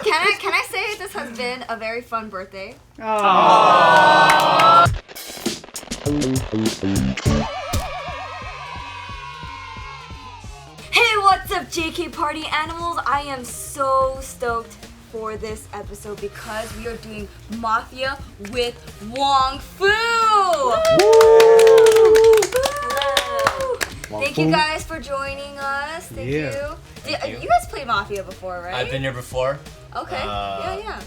Can I say this has been a very fun birthday? Aww. Hey, what's up, JK Party animals? I am so stoked for this episode because we are doing Mafia with Wong Fu. Thank you guys for joining us. Thank you. You guys played Mafia before, right? I've been here before. Okay. Yeah.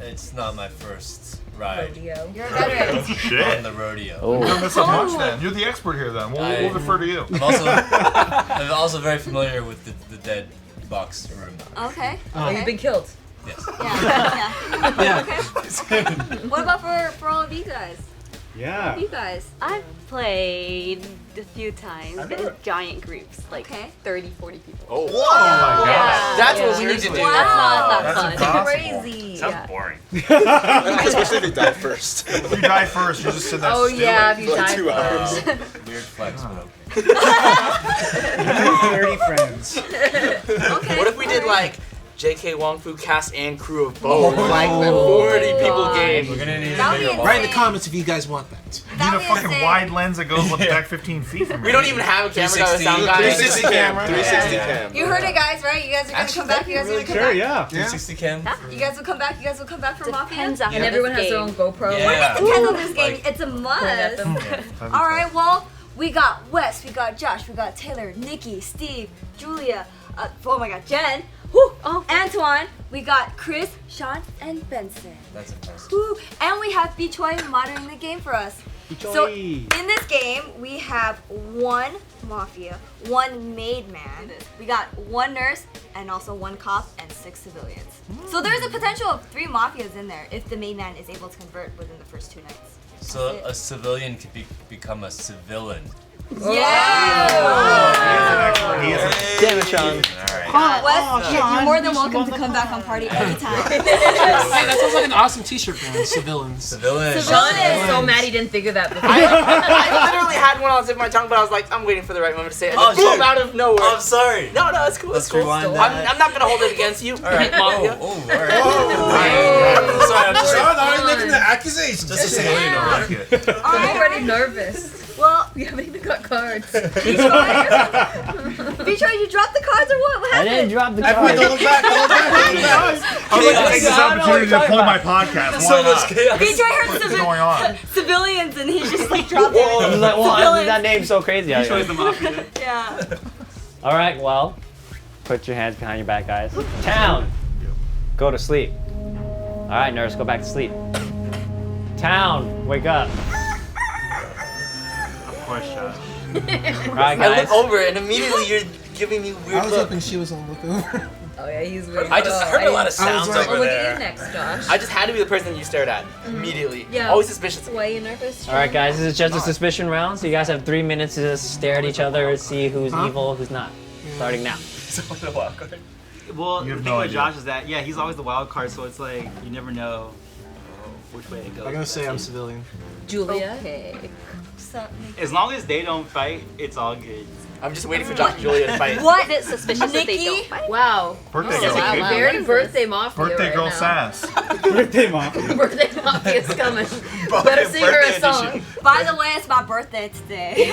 It's not my first ride. Rodeo. You're a veteran. Shit. On the rodeo. You've done this so much then. You're the expert here then. We'll defer to you. I'm also very familiar with the dead box room. Okay. Oh, you've been killed. Yes. Yeah. Okay. What about for all of you guys? Yeah. You guys. I've played a few times in giant groups, like 30, 40 people. Oh my god. That's what we need to do. That's not that fun. Impossible. Crazy. Sounds boring. Especially if they die first. If you die first, you just sit there Oh still yeah, if you for like die 2 hours. Weird flex, but okay. 30 friends. Okay. What if we did like JK Wong Fu cast and crew of both? Like a 40 people game. We're gonna need That'd a be bigger insane. Write in the comments if you guys want that. You need a fucking wide lens that goes back 15 feet from you. We don't even have a camera guy or a sound guy. 360 camera. 360 cam. You heard it, guys, right? You guys are gonna come back. You guys are gonna come Sure, back. yeah. 360 cam. You guys will come back. You guys will come back for Mafia. Depends on And everyone has their own GoPro. Yeah. Depends on this game. Like- It's a must. All All right. Well, we got Wes, we got Josh, we got Taylor, Nikki, Steve, Julia. Oh my God, Jenn. Whew, Antoine. We got Chris, Sean, and Benson. That's impressive. Woo. And we have Choi monitoring the game for us. So in this game, we have 1 Mafia, 1 made man. We got 1 nurse and also 1 cop and 6 civilians. So there's a potential of 3 Mafias in there if the made man is able to convert within the first 2 nights. So a civilian could become a civilian. Yeah! Damn it, Sean. Alright. Wes, you're more than welcome to come back on party anytime. Hey, that sounds like an awesome t-shirt brand, Civilians. Civilian. Sean is so mad he didn't think of that before. I literally had one on the tip of my tongue, but I was like, I'm waiting for the right moment to say it. Oh, And then boom, shit. out of nowhere. Oh, I'm sorry. No, it's cool. Let's It's cool. rewind that. I'm not gonna hold it against you. Alright. Mafia. Alright. Sorry, I'm just Sean already making the accusations. a civilian. Alright. I'm already nervous. Well, We haven't even got cards. Beachroy, you dropped the cards or what? What I happened? didn't drop the Double card. back, double back. I would like to take this opportunity to plug my podcast. Why not? Beachroy heard What's going on? civilians and he just like dropped it. I was like, well, that name's so crazy. Yeah. All right, well, put your hands behind your back, guys. Town, go to sleep. All right, nurse, go back to sleep. Town, wake up. All right, I guys. look over and immediately you're giving me weird I was look. hoping she was on the look over. Oh yeah, he's weird. I just heard a lot of sounds like, over Look at you there. next, Josh. I just had to be the person you stared at immediately. Yeah. Always suspicious. Why are you nervous? All right, guys, this is just a suspicion round, so you guys have 3 minutes to just stare at each other and see who's evil, who's not. Starting now. Well, You the have thing no with idea. Josh is that, yeah, he's always the wild card, so it's like, you never know which way it goes. I'm gonna say I'm civilian. Julia. Okay. So, As long as they don't fight, it's all good. I'm just waiting for Josh and Julia to fight. what? It's suspicious that they Nikki? don't fight. Wow. Birthday Oh, girl. wow. What Very is birthday mafia Birthday right girl now. sass. Birthday mafia. Birthday mafia is coming. Better sing her a song. By the way, it's my birthday today.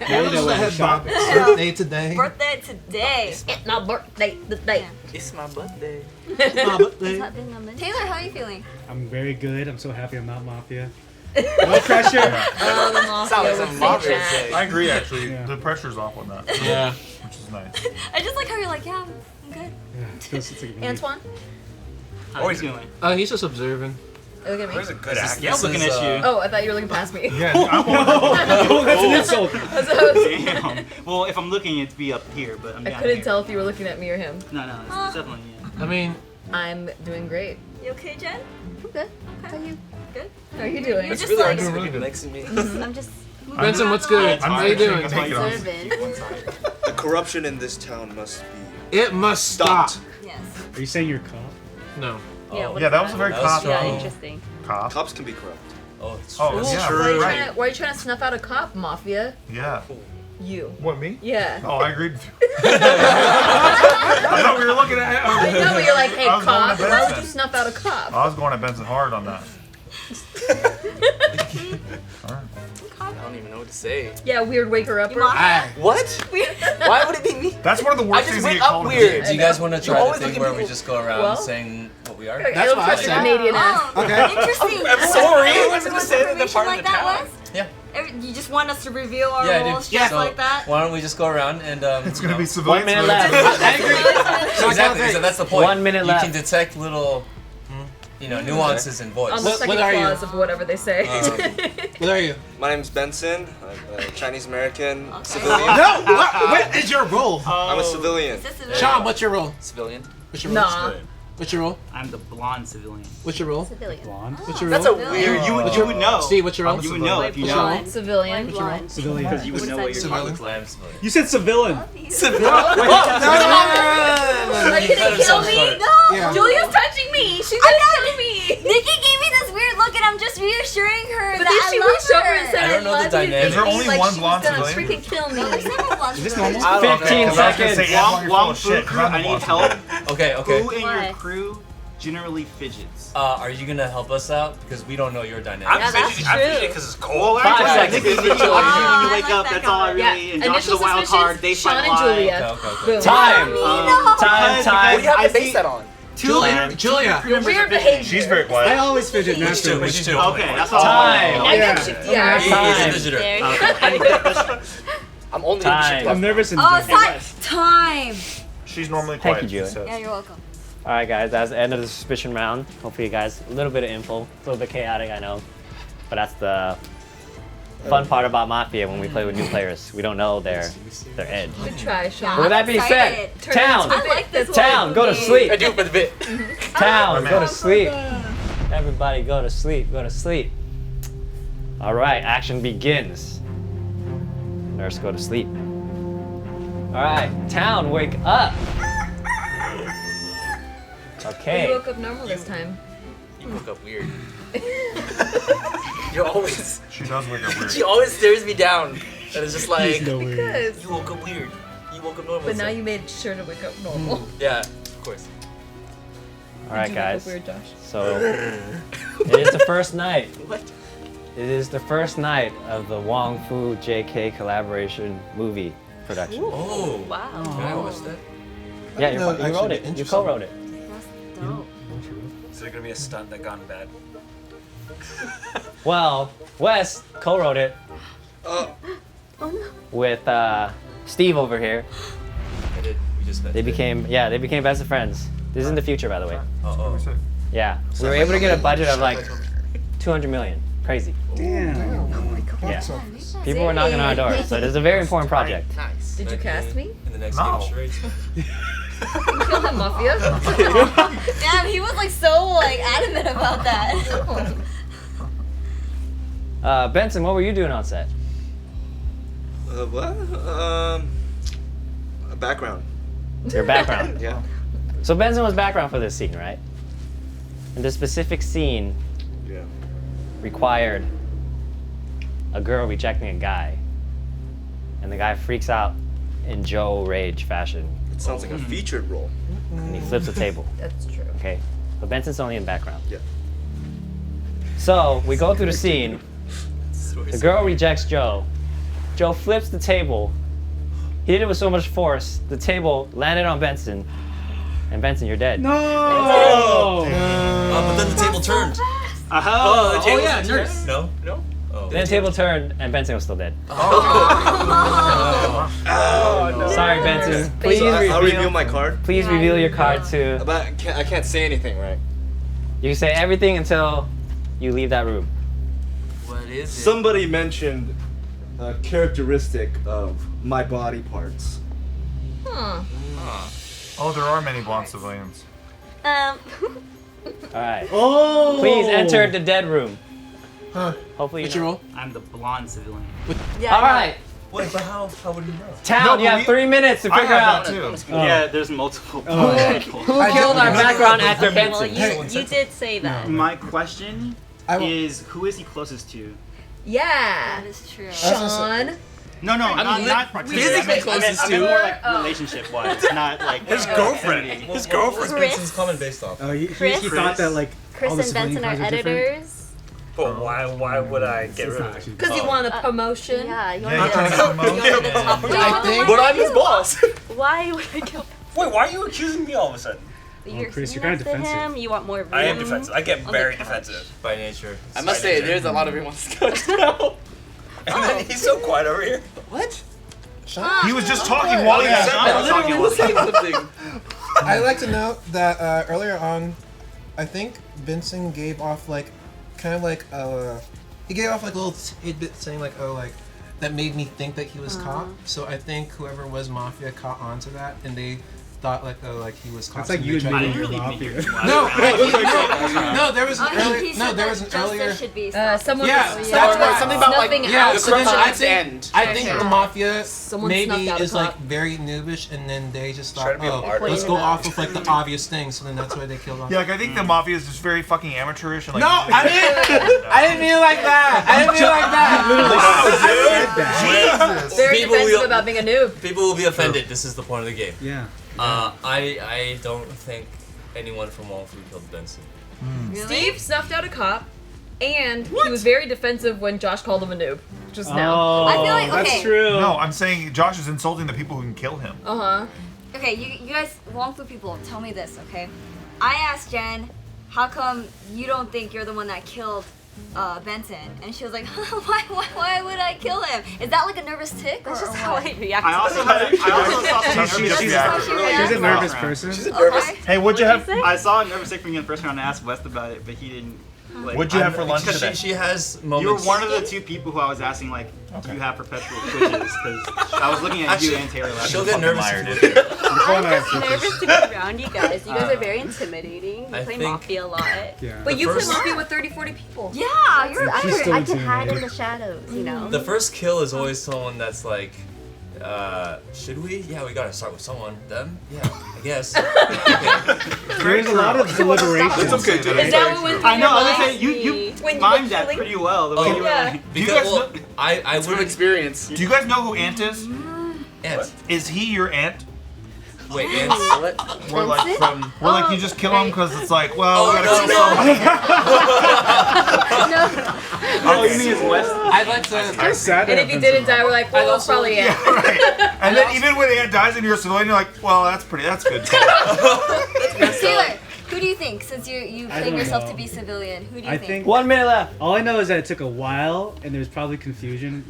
Birthday today. Birthday today. It's my birthday today. It's my birthday. Taylor, how are you feeling? I'm very good. I'm so happy I'm not mafia. No pressure. Oh, the mafia Sounds like would some say mafia that. say. I agree, actually. Yeah. The pressure's off on that. Yeah. Which is nice. I just like how you're like, yeah, I'm good. Yeah, it feels like a relief. Antoine? How you doing? He's just observing. Look at me. Where's a good actor? Yeah, I'm looking at you. Oh, I thought you were looking past me. Yeah, I'm Oh, that's an insult. Damn. Well, if I'm looking, it'd be up here, but I'm I down couldn't here. tell if you were looking at me or him. No, it's definitely I mean, I'm doing great. You okay, Jen? I'm good. How are you? Good. How are you doing? Just Really like, nice really people good. next to me. I'm just. Benson, what's good? I'm How you doing? take it on. The corruption in this town must be It must stop. stopped. Yes. Are you saying you're a cop? No. Yeah, Yeah, that was a very That was cop. Yeah, strong. interesting. Cop. Cops can be corrupt. Oh, it's Oh, true. yeah, Why are you right. trying to, why are you trying to snuff out a cop, Mafia? Yeah. You. What, me? Yeah. Oh, I agreed with you. I thought we were looking at I know, but you're like, hey, I was going cop. to Why would snuff out a cop. I was going at Benson hard on that. I don't even know what to say. Yeah, weird waker upper. What? Why would it be me? That's one of the I worst just things to wake get up called. weird. Do you guys want to try the always thing look at where we people- just go around Well- saying what we are? That's what I Trust said. Canadian ass. Interesting. I'm sorry. I That's wasn't what gonna say that the information part of like the that town. was? Yeah. You just want us to reveal our Yeah, roles dude. just So, like that? why don't we just go around and It's gonna be 1 civilians. minute for- left. Exactly. So that's the point. 1 minute left. You can detect little, nuances in voice. On the What second are you? clause of whatever they say. What are you? My name's Benson. I'm a Chinese American civilian. No! What is your role? I'm a civilian. Is this a Sean, what's your role? Civilian. What's your role? Nah. What's your role? I'm the blonde civilian. What's your role? Civilian. Blonde. What's your That's role? a weird. You would know. Steve, what's your role? You would know if you What's your know. role? Civilian. I'm blind. Civilian. Because you would What know does what that your mean? role looks like. I'm civilian. You said civilian. Are you gonna kill me? No! Yeah. Julia's touching me. She's gonna kill me. Nikki gave me this weird look and I'm just reassuring her But that then she I love reached over and her. said, I don't know the love you, dynamic. Is there only like one she blonde was gonna civilian? freaking kill me. There's several blondes. Is this normal? I don't know, 15 'cause I was gonna say, seconds. Antoine, you're full Wong of Fu shit, 'cause crew, I'm the I need boss. help. Okay. Who in Why? your crew generally fidgets? Are you gonna help us out because we don't know your dynamic? Yeah, that's true. because it's cold. 5 Like, seconds. Nikki, when you I wake like up, that that's all I comment. really. And Josh is Initial a wild suspicions, card. They Sean fight and live. Julia. Okay. Boom. Time. Because Time. What do you have I to base see that on? Julia. Your weird behavior. She's very I quiet. always fidget Which two? naturally. Which two? Okay, that's all. Time. I Yeah. get shift. Yeah. He's Time. a visitor. There you Okay. I'm only Time. I'm nervous and Oh, time! She's normally Thank quiet. you, Julia. she says. Yeah, you're welcome. All right, guys, that's the end of the suspicion round. Hopefully, you guys a little bit of info, a little bit chaotic, I know, but that's the fun part about Mafia when we play with new players. We don't know their edge. Good try, Sean. But with that being said, excited. Turn town, into I like this town, go to I sleep. do for the bit. Town, My go man. to sleep. Everybody, go to sleep. Go to sleep. All right, action begins. Nurse, go to sleep. All right, town, wake up. You Okay. woke up normal this time. You woke up weird. You're always. She does wake up weird. She always stares me down. And it's just like. no weird. Because. You woke up weird. You woke up normal. But now you made sure to wake up normal. Yeah, of course. All right, Did you wake up guys. weird, Josh? So it is the first night. What? It is the first night of the Wong Fu JK collaboration movie production. Oh. Wow. Can I watch that? Yeah, No, you actually, wrote it. You interesting. co-wrote it. That's dope. Is there gonna be a stunt that gone bad? Well, Wes co-wrote it Oh no. with Steve over here. I did. We just met. They became best of friends. This is in the future, by the way. Oh. Yeah, we were able to get a budget of like 200 million. Crazy. Damn. Yeah. People were knocking on our door, so it is a very important project. Nice. Did you cast me? In the next No. game of charades. Kill him, Mafia. Damn, he was like so like adamant about that. Benson, what were you doing on set? What? A background. Your background. Yeah. So Benson was background for this scene, right? And the specific scene Yeah. required a girl rejecting a guy, and the guy freaks out in Joe Rage fashion, It sounds like a featured role. and he flips the table. That's true. Okay, but Benson's only in background. Yeah. So we go through the scene. The girl rejects Joe. Joe flips the table. He did it with so much force, the table landed on Benson, and Benson, you're dead. No. But then the table turned. Oh, yeah, nurse. No. No. Oh. Then the table turned, and Benson was still dead. Oh, no. Sorry, Benson. Please So I'll reveal reveal. my card. Please reveal your card to. But I can't say anything, right? You can say everything until you leave that room. What is it? Somebody mentioned a characteristic of my body parts. Huh. Oh, there are many blonde civilians. All right. Oh. Please enter the dead room. Huh. Hopefully. What's your role? I'm the blonde civilian. All right. Wait, but how would you know? Town, No, you but have 3 minutes to I figure have out that too. Yeah, there's multiple. who killed our background actor Okay, well, Benson. you did say that. My question I will- is, who is he closest to? Yeah. That is true. Sean. No, not physically closest I meant to. more like relationship-wise, not like His girlfriend. His girlfriend. Chris. Benson's comment based off. Oh, he Chris? thought that like Chris all the and civilian Benson are cars different. editors. But why would I get rid of it? Because you want a promotion. Yeah, you Yeah, want you're trying to get promoted. the top But I'm his boss. Why would I kill Wait, why are you accusing me all of a sudden? You're Chris, you're next kinda to defensive. him, you want more room. I am defensive. I get on very the couch. defensive. By nature. I must say, there's a lot of everyone's coach now. And then he's so quiet over here. What? He was just talking while he was I was saying something. I'd like to note that earlier on, I think Benson gave off like, kind of like he gave off like a little tidbit saying like, oh, like that made me think that he was caught. So I think whoever was Mafia caught onto that, and they thought like, oh, like he was caught. That's like so you they and tried me to- and your Mafia. No, there was an earlier. He No, said there that was an he said earlier. there should be Someone Yeah, was, that's right. Something about like Snuffing Yeah, out. so then I corruption's think end. I think the Mafia Someone maybe snuffed out a is like cop. very noobish, and then they just Try thought, to be a oh, martyr. let's go off with like the obvious thing. So then that's why they killed off. Yeah, like I think the Mafia is just very fucking amateurish and like. No, I didn't mean it like that. I didn't mean it like that. Jesus. Very People defensive will- about being a noob. People will be offended. This is the point of the game. Yeah. I don't think anyone from Wong Fu killed Benson. Really? Steve snuffed out a cop, and he was very defensive when Josh called him a noob just now. Oh, I feel like- that's okay. true. No, I'm saying Josh is insulting the people who can kill him. Okay, you guys, Wong Fu people, tell me this, okay? I asked Jen, how come you don't think you're the one that killed Benson? And she was like, why would I kill him? Is that like a nervous tick? That's or just how what? I react. I also saw some She's nervous reacting. She's She's a nervous person. She's a nervous. Okay. Hey, what'd you have? I saw a nervous tick from you the first time and I asked West about it, but he didn't. Like, What'd you have for lunch Because today? she has You were moments. one of the two people who I was asking, like, do you have perpetual twitches? Because I was looking at you and Taylor last She'll night. get nervous. I'm just nervous to be around you guys. You guys are very intimidating. You I play think- Mafia a lot. Yeah. But you play first- Mafia with 30, 40 people. Yeah, you're She's right. still I can hide in intimidated. the shadows, you know? The first kill is always someone that's like, should we? Yeah, we gotta start with someone. Them? Yeah, I guess. There's a lot of deliberation. It's okay, dude. Is that what went through I know, your I was mind? saying, you When you mimed were that killing? pretty well. The way Oh, you were yeah. like, Because guys well, know- I It's from wouldn't. experience. Do you guys know who Ant is? Ant. Is he your aunt? Wait, Ant's what? We're like From. We're like you just kill him because it's like, well, we Oh, gotta no, kill no. someone. oh, you mean his West? I'd like to. How sad And that if you Benson didn't die, we're like, well, it's probably it. Yeah, right. And then even when Ant dies and you're a civilian, you're like, well, that's good. Taylor, who do you think, since you I claim don't yourself know. to be civilian, who do you I think? think 1 minute left. all I know is that it took a while and there was probably confusion.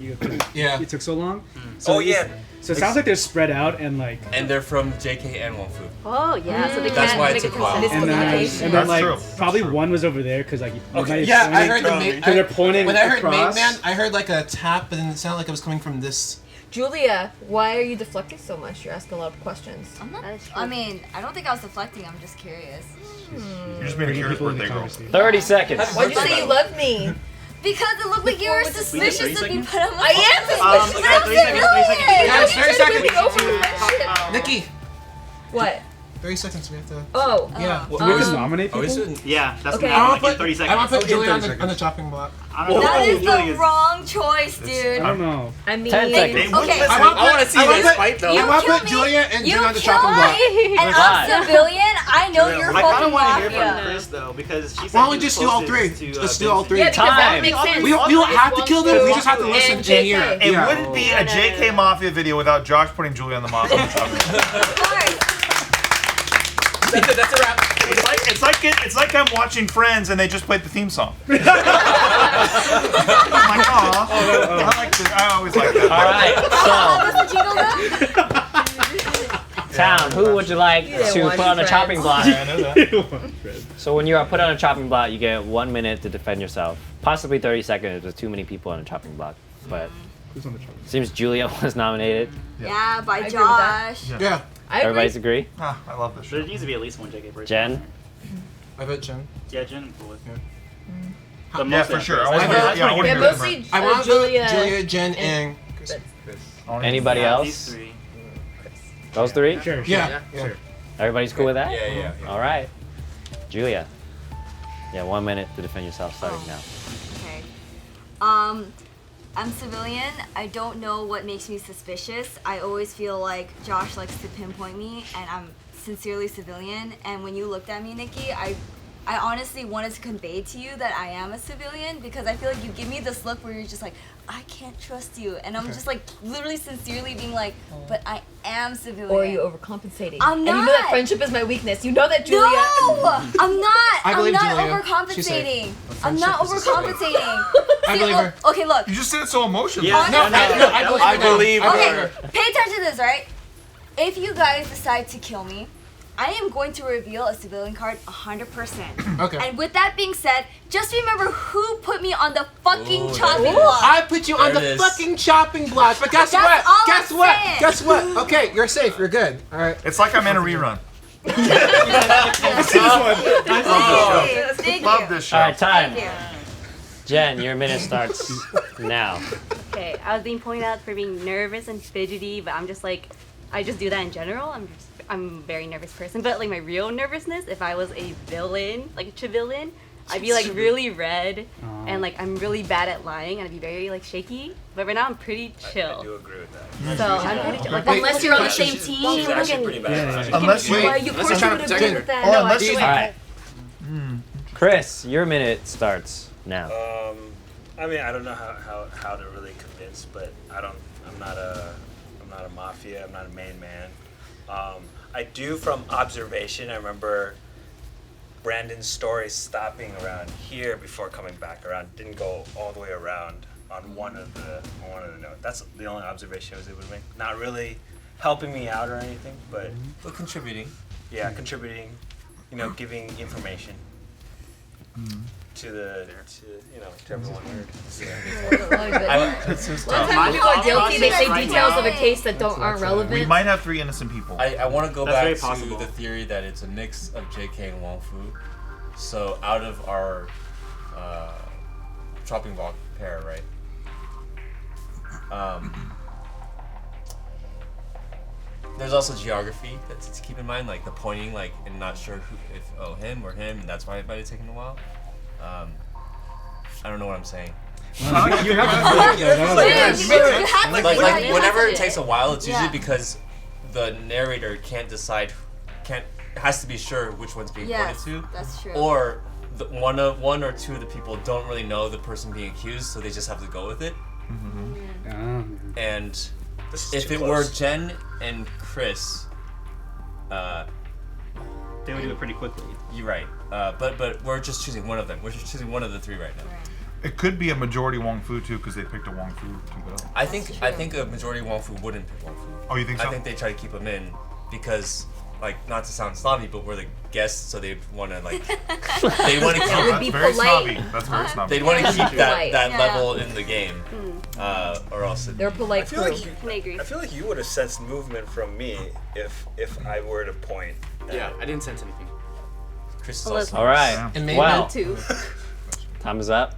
Yeah. It took so long. So Oh, yeah. So it sounds like they're spread out and like. And they're from JK and Wong Fu. Oh, yeah, so they That's can't why it make a took a while. And then, miscommunication. and then That's like true. probably one was over there because like you might have Yeah, I pointed- heard the because they're pointing When I heard across. Maid Man, I heard like a tap, and it sounded like it was coming from this. Julia, why are you deflecting so much? You're asking a lot of questions. I'm not, That is true. I mean, I don't think I was deflecting, I'm just curious. You're just being a Bringing curious people into birthday girl. conversation. 30 seconds. Why'd you say you love me? Because it looked like you were suspicious of me, but I'm I am suspicious. we got 3 seconds, 3 seconds. Guys, 30 seconds. Really over with that shit. Nikki, What? 30 seconds. We have to. Oh. Yeah. We can nominate Oh, people. we shouldn't. Yeah, that's Okay. what I I'm want like to in 30 put. seconds. I want to put Okay, Julia 30 on the chopping block. I don't know. That is Julia's- the wrong choice, dude. I don't know. I mean, 10 seconds. Okay. I want to see this fight though. You I want to kill put me, Julia and you Julia on the kill chopping block. me, and Five. I'm civilian. I know you're I kind of fucking want to hear from Mafia. Chris though, because she said Why don't we he just was do all three? closest to, Let's do all Benson. three. yeah, because that Time. would make sense. We don't have to kill them. We just have to listen And to hear. JK. It Yeah. wouldn't be a JK Mafia video without Josh putting Julia on the Mafia. Alright. That's a wrap. It's like I'm watching Friends and they just played the theme song. I'm like, aw. I always like that. All right, so Town, who would you like to want put on a friends. chopping block? I know that. So when you are put on a chopping block, you get 1 minute to defend yourself. Possibly 30 seconds if there's too many people on a chopping block. But Who's on the chopping? seems Julia was nominated. Yeah, by agree with Josh. Yeah. I agree. Everybody's agree? Ah, I love this show. There needs to be at least one JK person. Jen? I vote Jen. Yeah, Jen. I'm cool with. Yeah. But Yeah, mostly for sure. Chris. I want to hear. Yeah, I want to Yeah, hear mostly I want Julia. Julia, Jen, and Chris. Anybody Yeah, else? These 3. Those three? Sure. Yeah. Sure. Everybody's cool with that? Yeah. All right. Julia. Yeah, 1 minute to defend yourself starting now. Okay. I'm civilian. I don't know what makes me suspicious. I always feel like Josh likes to pinpoint me, and I'm sincerely civilian. And when you looked at me, Nikki, I honestly wanted to convey to you that I am a civilian because I feel like you give me this look where you're just like, I can't trust you. And I'm just like literally sincerely being like, but I am civilian. Or are you overcompensating? I'm not. And you know that friendship is my weakness. You know that, Julia. No! I'm not. I believe I'm not Julia. overcompensating. I'm not overcompensating. I believe her. Okay, look. You just said it so emotionally. Yeah. I believe her. Okay, pay attention to this, right? If you guys decide to kill me, I am going to reveal a civilian card 100%. Okay. And with that being said, just remember who put me on the fucking chopping block. I put you on the fucking chopping block, but guess That's what? all Guess I'm what? saying. Guess what? Okay, you're safe. You're good. All right. It's like I'm in a rerun. Thank Love you. this show. All right, time. Thank you. Jen, your minute starts now. Okay, I was being pointed out for being nervous and fidgety, but I'm just like, I just do that in general. I'm a very nervous person, but like my real nervousness, if I was a villain, like a civilian, I'd be like really red, and like I'm really bad at lying, and I'd be very like shaky. But right now I'm pretty chill. I do agree with that. So I'm pretty chill. Like, Unless you're on the same team. She's actually pretty bad. Unless you. You Unless you're trying to protect her. that. Oh, No, unless I you. All right. Chris, your minute starts now. I mean, I don't know how to really convince, but I'm not a mafia. I'm not a main man. I do from observation. I remember Brandon's story stopping around here before coming back around. Didn't go all the way around on one of the notes. That's the only observation I was able to make. Not really helping me out or anything, but contributing. Yeah, contributing. You know, giving information to everyone. Sometimes people are guilty. They say details of a case that aren't relevant. We might have 3 innocent people. I want to go That's back very to possible. the theory that it's a mix of JK and Wong Fu. So out of our chopping block pair, right? There's also geography to keep in mind, like the pointing, like and not sure if him or him, and that's why it might have taken a while. I don't know what I'm saying. You have to. Like whenever it takes a while, it's usually because the narrator can't decide, has to be sure which one's being pointed to. That's true. Or one or two of the people don't really know the person being accused, so they just have to go with it. And if it were Jenn and Chris, they would do it pretty quickly. You're right. But we're just choosing one of them. We're just choosing one of the 3 right now. It could be a majority Wong Fu too, because they picked a Wong Fu to go. I think a majority Wong Fu wouldn't pick Wong Fu. Oh, you think so? I think they try to keep him in because, like, not to sound snobby, but we're the guests, so they want to like, they want to keep. That's very snobby. That's very snobby. They'd want to keep that Yeah. level in the game, or else They're polite. I feel like I agree. I feel like you would have sensed movement from me if I were to point. Yeah, I didn't sense anything. Chris is Hello. also. All right. And maybe Well, Too. time is up.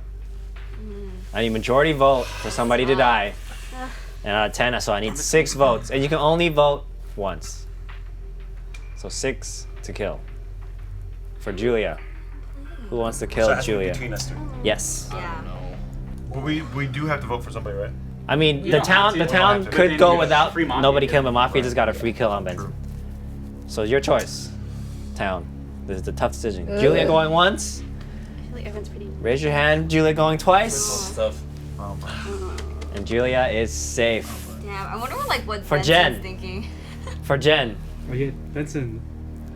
I need majority vote for somebody to die. And out of 10, so I need 6 votes. And you can only vote once. So 6 to kill. For Julia. Who wants to kill So it has to be Julia? between us 2. Yes. Yeah. Well, we do have to vote for somebody, right? I mean, You the don't have town to. the town But could then go you without free Mafia nobody too. killing, but Mafia just got a free kill on Benson. So your choice, town. This is a tough decision. Julia going once. I feel like everyone's pretty. Raise your hand. Julia going twice. Stuff. And Julia is safe. Damn, I wonder what For Benson's Jenn. thinking. For Jenn. Oh yeah, Benson.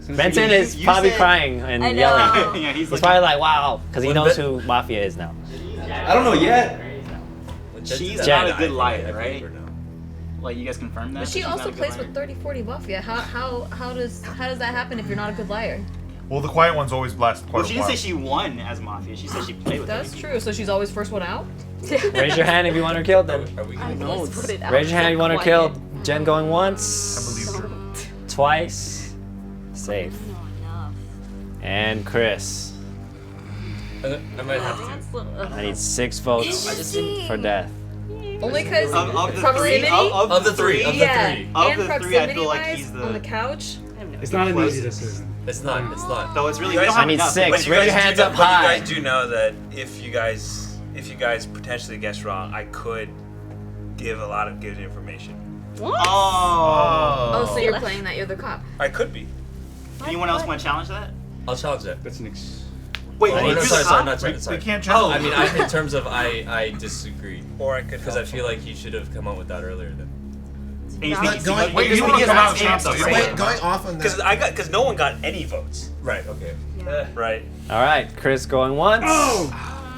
Benson is probably crying and I know. yelling. Yeah, He's probably like, wow, because he knows who Mafia is now. I don't know yet. She's Jen. not a good liar, right? Like, you guys confirm that? But she she's not also a good plays liar? with 30-40 Mafia. How does that happen if you're not a good liar? Well, the quiet ones always last quite Well, a she while. didn't say she won as Mafia. She said she played with That's it. true. So she's always first one out. Raise your hand if you want her killed then. Are we I gonna know. Put it out. Raise your hand if you want her Quiet. killed. Jen going I once, believe her. twice, safe. And Chris. I might have to. That's little- I need 6 votes for death. Only because Of the three, proximity. Of the three. Yeah, Of and the three, I proximity feel like wise he's on the the. couch. I have no It's idea. not an easy decision. It's not. Though it's really. You We guys- don't have I need enough. 6. But you Raise your guys hands do up know- but high. you guys do know that if you guys if you guys potentially guess wrong, I could give a lot of good information. What? Oh, so you're playing that you're the cop. I could be. Anyone else want to challenge that? I'll challenge that. That's an Wait, Oh, you're no, the sorry, cop? not sorry. We can't Oh, challenge. I mean, in terms of I disagree. Or I could because I feel like you should have come up with that earlier. Then. And you think Going- Wait, you want to come out and chance though? Wait, going off on that. Because no one got any votes. Right. Okay. Right. All right, Chris going once. Oh!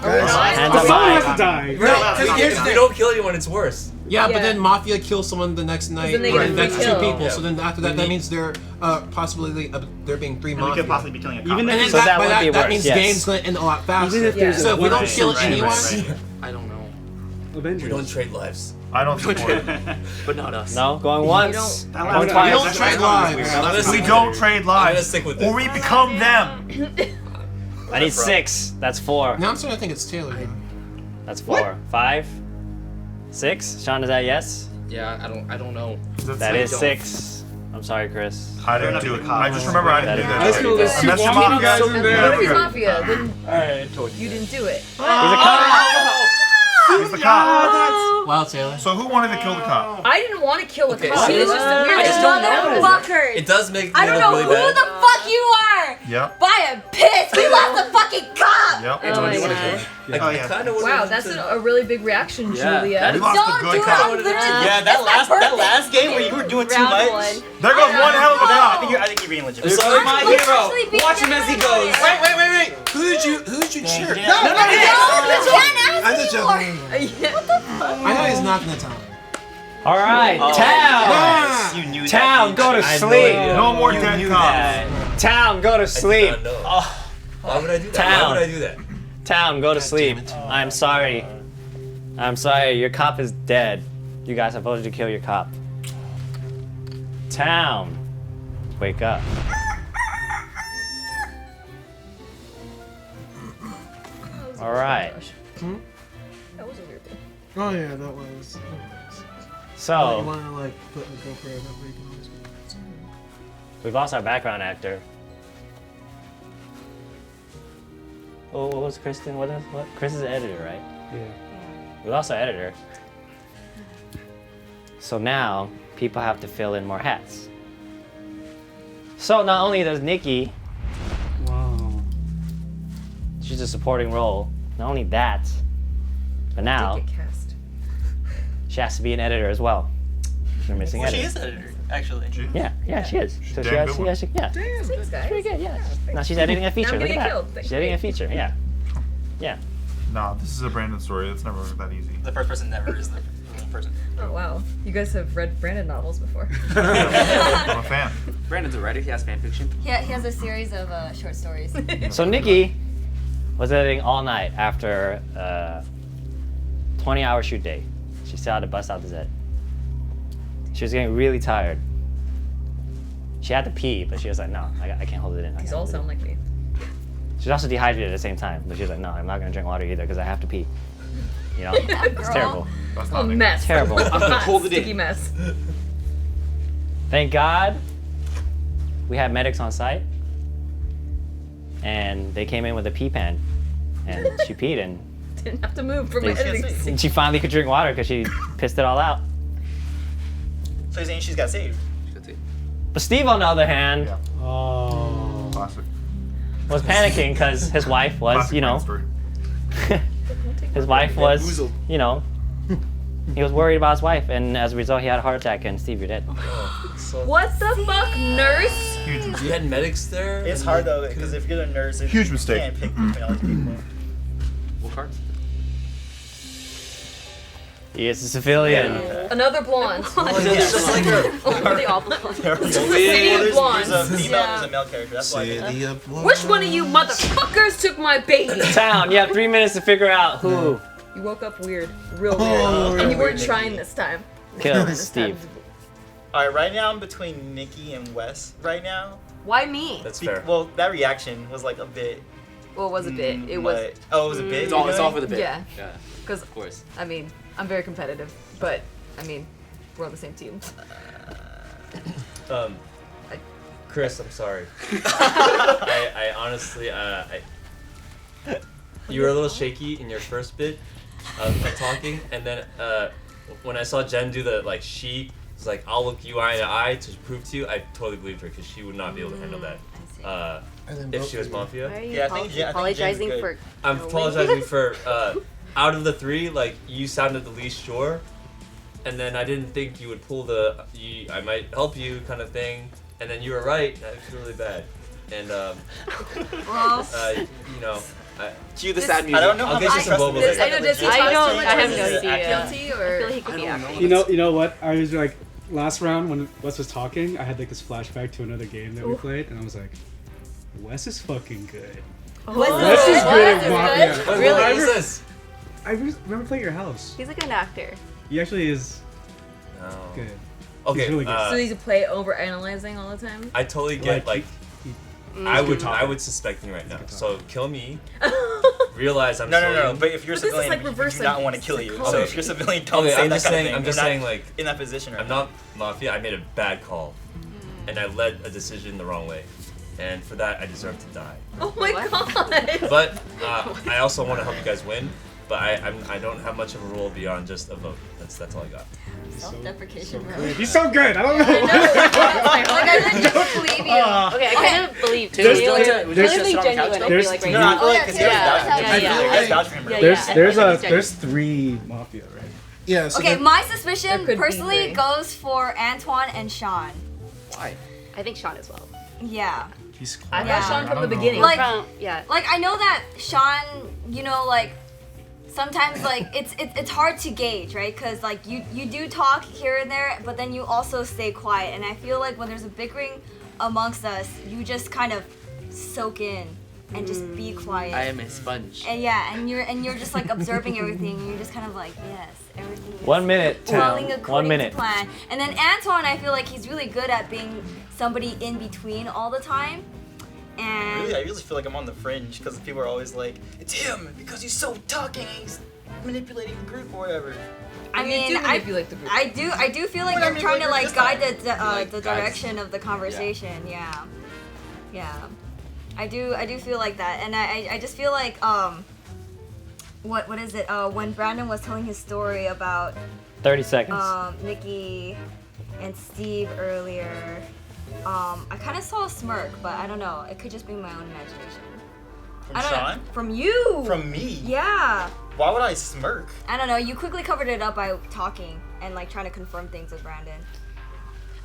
Hands up Someone has high. to die. Right, 'cause here's the If thing. you don't kill anyone, it's worse. Yeah, Yeah. but then Mafia kills someone the next night. then they get and that's two re-killed. people. Yeah. So then after that, that means there possibly there being 3 And we Mafia. could possibly be killing a cop. Even And then if So that but would be that worse, means yes. game's gonna end a lot faster. Even if there's So if we don't Right, kill right, anyone, right. I don't know. Avengers. We don't trade lives. I don't support it. But not us. No, going once. That Going last- twice. we don't trade lives. I'm gonna We stick don't with it. trade I'm gonna lives. stick with Or it. we become them. I need 6. That's 4. now I'm starting to think it's Taylor. That's 4. 5. 6. Sean, is that yes? Yeah, I don't know. That is 6. I'm sorry, Chris. I didn't do it. I just remember I didn't do that. Let's go. There's two Unless you're walking Mafia. guys in What there. if he's Mafia? Then Alright, I told you didn't do it. He's a cop. He's the cop. Wow, Taylor. So who wanted to kill the cop? I didn't want to kill a Okay, cop. so- He was just a weird I just don't know. Motherfuckers. It does make me I don't look know really who bad. the fuck you are. Yep. But I am pissed. We lost the fucking cop. Yep. Oh my god. Oh, yeah. Wow, that's a really big reaction, Yeah, Julia. that We is- lost Don't the do good it. cop. I'm literally. Yeah, that's not perfect. last game where you were doing too Round much. one. There goes one hell of a I cop. think you're being legit. There's only my I'm hero. actually being Watch him as he goes. different. Wait. Who'd you cheer? Yeah. No, No, you can't I'm ask just anymore. joking. I know he's not gonna tell. All right, Oh, Town. Ah! You knew Town, that. go to I sleep. know. No more dead cops. Town, go to I did sleep. not know. Why would I do that? Town. Why would I do that? Town, go to sleep. I'm sorry. I'm sorry, your cop is dead. You guys are supposed to kill your cop. Town, wake up. All right. That was a weird thing. Oh yeah, that was. You So want to like put a GoPro that way you can always. we've lost our background actor. Oh, what was Kristen? What? Chris is the editor, right? Yeah. We lost our editor. So now people have to fill in more hats. So not only does Nikki, Wow. she's a supporting role, not only that, but now Get cast. she has to be an editor as well. We're missing Well, she editor. is editor, actually. Yeah, she is. So she damn has, good yeah, she, yeah. Thanks, guys. Pretty good, yeah. Now she's editing a feature. I'm Look at getting that. killed. She's editing a feature. Yeah. Yeah. Nah, this is a Brandon story. It's never that easy. The first person never is the person. Oh wow, you guys have read Brandon novels before. I'm a fan. Brandon's a writer. He has fan fiction. He has a series of short stories. So Nikki was editing all night after a 20-hour shoot day. She still had to bust out the set. She was getting really tired. She had to pee, but she was like, no, I can't hold it in. These all sound like me. She's also dehydrated at the same time, but she was like, no, I'm not gonna drink water either because I have to pee. You know, it's girl. terrible. That's A not Nikki. mess. Terrible. A hot, hold it in. sticky mess. Thank God we had medics on site, and they came in with a pee pan, and she peed, and Didn't have to move for my They- editing scene. and she finally could drink water because she pissed it all out. So you're saying she's got saved? But Steve, on the other hand, Yeah. Oh. Classic. was panicking because his wife was, Classic you know, Brandon story. his wife was, you know, he was worried about his wife, and as a result, he had a heart attack, and Steve, you're dead. What the fuck, nurse? Huge. You had medics there? It's hard though, because if you're the nurse, you Huge mistake. can't pick between all these people. What card? He is a civilian. Another blonde. It's just like her. They all blonde. City of blondes. There's a female, there's a male character. That's why. Which one of you motherfuckers took my baby? Town, you have 3 minutes to figure out who You woke up weird, real weird, and you weren't trying this time. killed This time. Steve. All right, right now I'm between Nikki and Wes. Right now. Why me? That's fair. Well, that reaction was like a bit. Well, it was a bit. It was. Oh, it was a bit. It's all for the bit. Yeah. Yeah. Because Of course. I mean, I'm very competitive, but I mean, we're on the same team. Chris, I'm sorry. I honestly, You were a little shaky in your first bit of talking, and then when I saw Jenn do the like she was like, I'll look you eye to eye to prove to you, I totally believed her because she would not be able to handle that. If she was Mafia. Why are you apologizing for? I'm apologizing for out of the three, like you sounded the least sure, and then I didn't think you would pull the I might help you kind of thing, and then you were right. And I feel really bad, and you know. Cue the sad music. I don't know. I'll get you some bubbles. I have no idea. Guilty or I feel like he could be acting. You know what? I was like, last round when Wes was talking, I had like this flashback to another game that we played, and I was like, Wes is fucking good. Wes is good at Mafia. Really? What is this? I remember playing at your house. He's like an actor. He actually is good. Okay. He's really good. So he's a play over analyzing all the time? I totally get like. I would suspect me right now. So kill me. Realize I'm No. But if you're a civilian, like you reverse do not want to kill you. So if you're a civilian, don't okay, say I'm that just kind saying. of thing. I'm just You're saying not like in that position right I'm now. not Mafia. I made a bad call, and I led a decision the wrong way, and for that I deserve to die. Oh my god! But I also want to help you guys win. But I don't have much of a role beyond just a vote. That's all I got. Self-deprecation, bro. He's so good. I don't know. Like I didn't just believe you. Okay, I kind of believe too. There's- Really genuine. I feel like right now. No, I feel like because There's 3 Mafia, right? Yeah. So Okay, then- my suspicion There could be personally 3. goes for Antoine and Sean. Why? I think Sean as well. Yeah. He's I Yeah. got Sean I from the don't know. beginning. Like- Yeah. Like I know that Sean, you know, like sometimes like it's hard to gauge, right? Because like you do talk here and there, but then you also stay quiet. And I feel like when there's a bickering amongst us, you just kind of soak in and just be quiet. I am a sponge. And yeah, and you're just like observing everything. And you're just kind of like, yes, everything is 1 minute, falling Town. according 1 minute. to plan. And then Antoine, I feel like he's really good at being somebody in between all the time. And Really, I really feel like I'm on the fringe because people are always like, it's him because he's so talking, he's manipulating the group or whatever. I You mean, do manipulate the group. I do feel like Well, I you're mean, trying to like, like guide this the direction of the conversation. Yeah. I do feel like that, and I just feel like what is it? When Brandon was telling his story about 30 seconds. Nikki and Steve earlier, I kind of saw a smirk, but I don't know. It could just be my own imagination. From I don't know. Sean? From you. From me? Yeah. Why would I smirk? I don't know. You quickly covered it up by talking and like trying to confirm things with Brandon.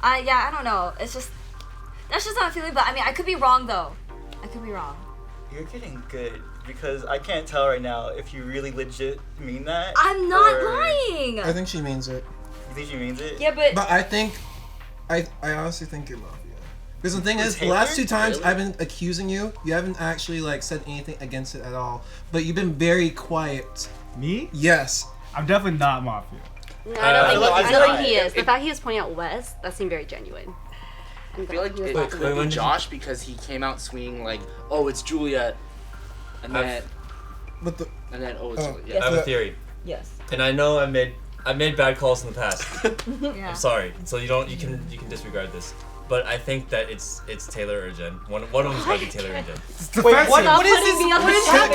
Yeah, I don't know. It's just that's just not feeling. But I mean, I could be wrong though. I could be wrong. You're getting good because I can't tell right now if you really legit mean that. I'm not or- lying. I think she means it. You think she means it? Yeah, but I think, I honestly think you're Mafia. Because the thing is, the Taylor? last 2 times Really? I've been accusing you, you haven't actually like said anything against it at all. But you've been very quiet. Me? Yes. I'm definitely not Mafia. No, I don't I think feel like he is. The fact he was pointing out Wes, that seemed very genuine. I feel like it Wait, could when be did Josh because he came out swinging like, oh, it's Juliet, and then But the oh, it's Juliet. I have a theory, Yes. and I know I made bad calls in the past. yeah. I'm sorry. So you can disregard this. But I think that it's Taylor or Jen. One of them's gotta be Taylor and Jen. Wait, what is this? Can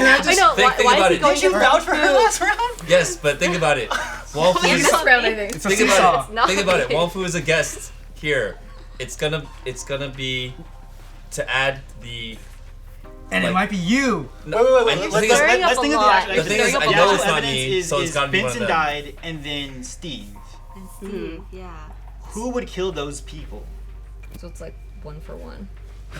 I just- I know. Think Why about is he it. going Did you vouch for her last round? Yes, but think about it. Wong Fu is, This round, I think. It's a think seesaw. about not. it. Think about it. Wong Fu is a guest here. It's gonna be to add the. And like- it might be you. Wait. The thing is- Let's think of the actual The thing is, evidence. I The know actual it's not evidence me, is, so it's is gotta be one of Benson them. died and then Steve. And Steve, yeah. Who would kill those people? So it's like 1 for 1.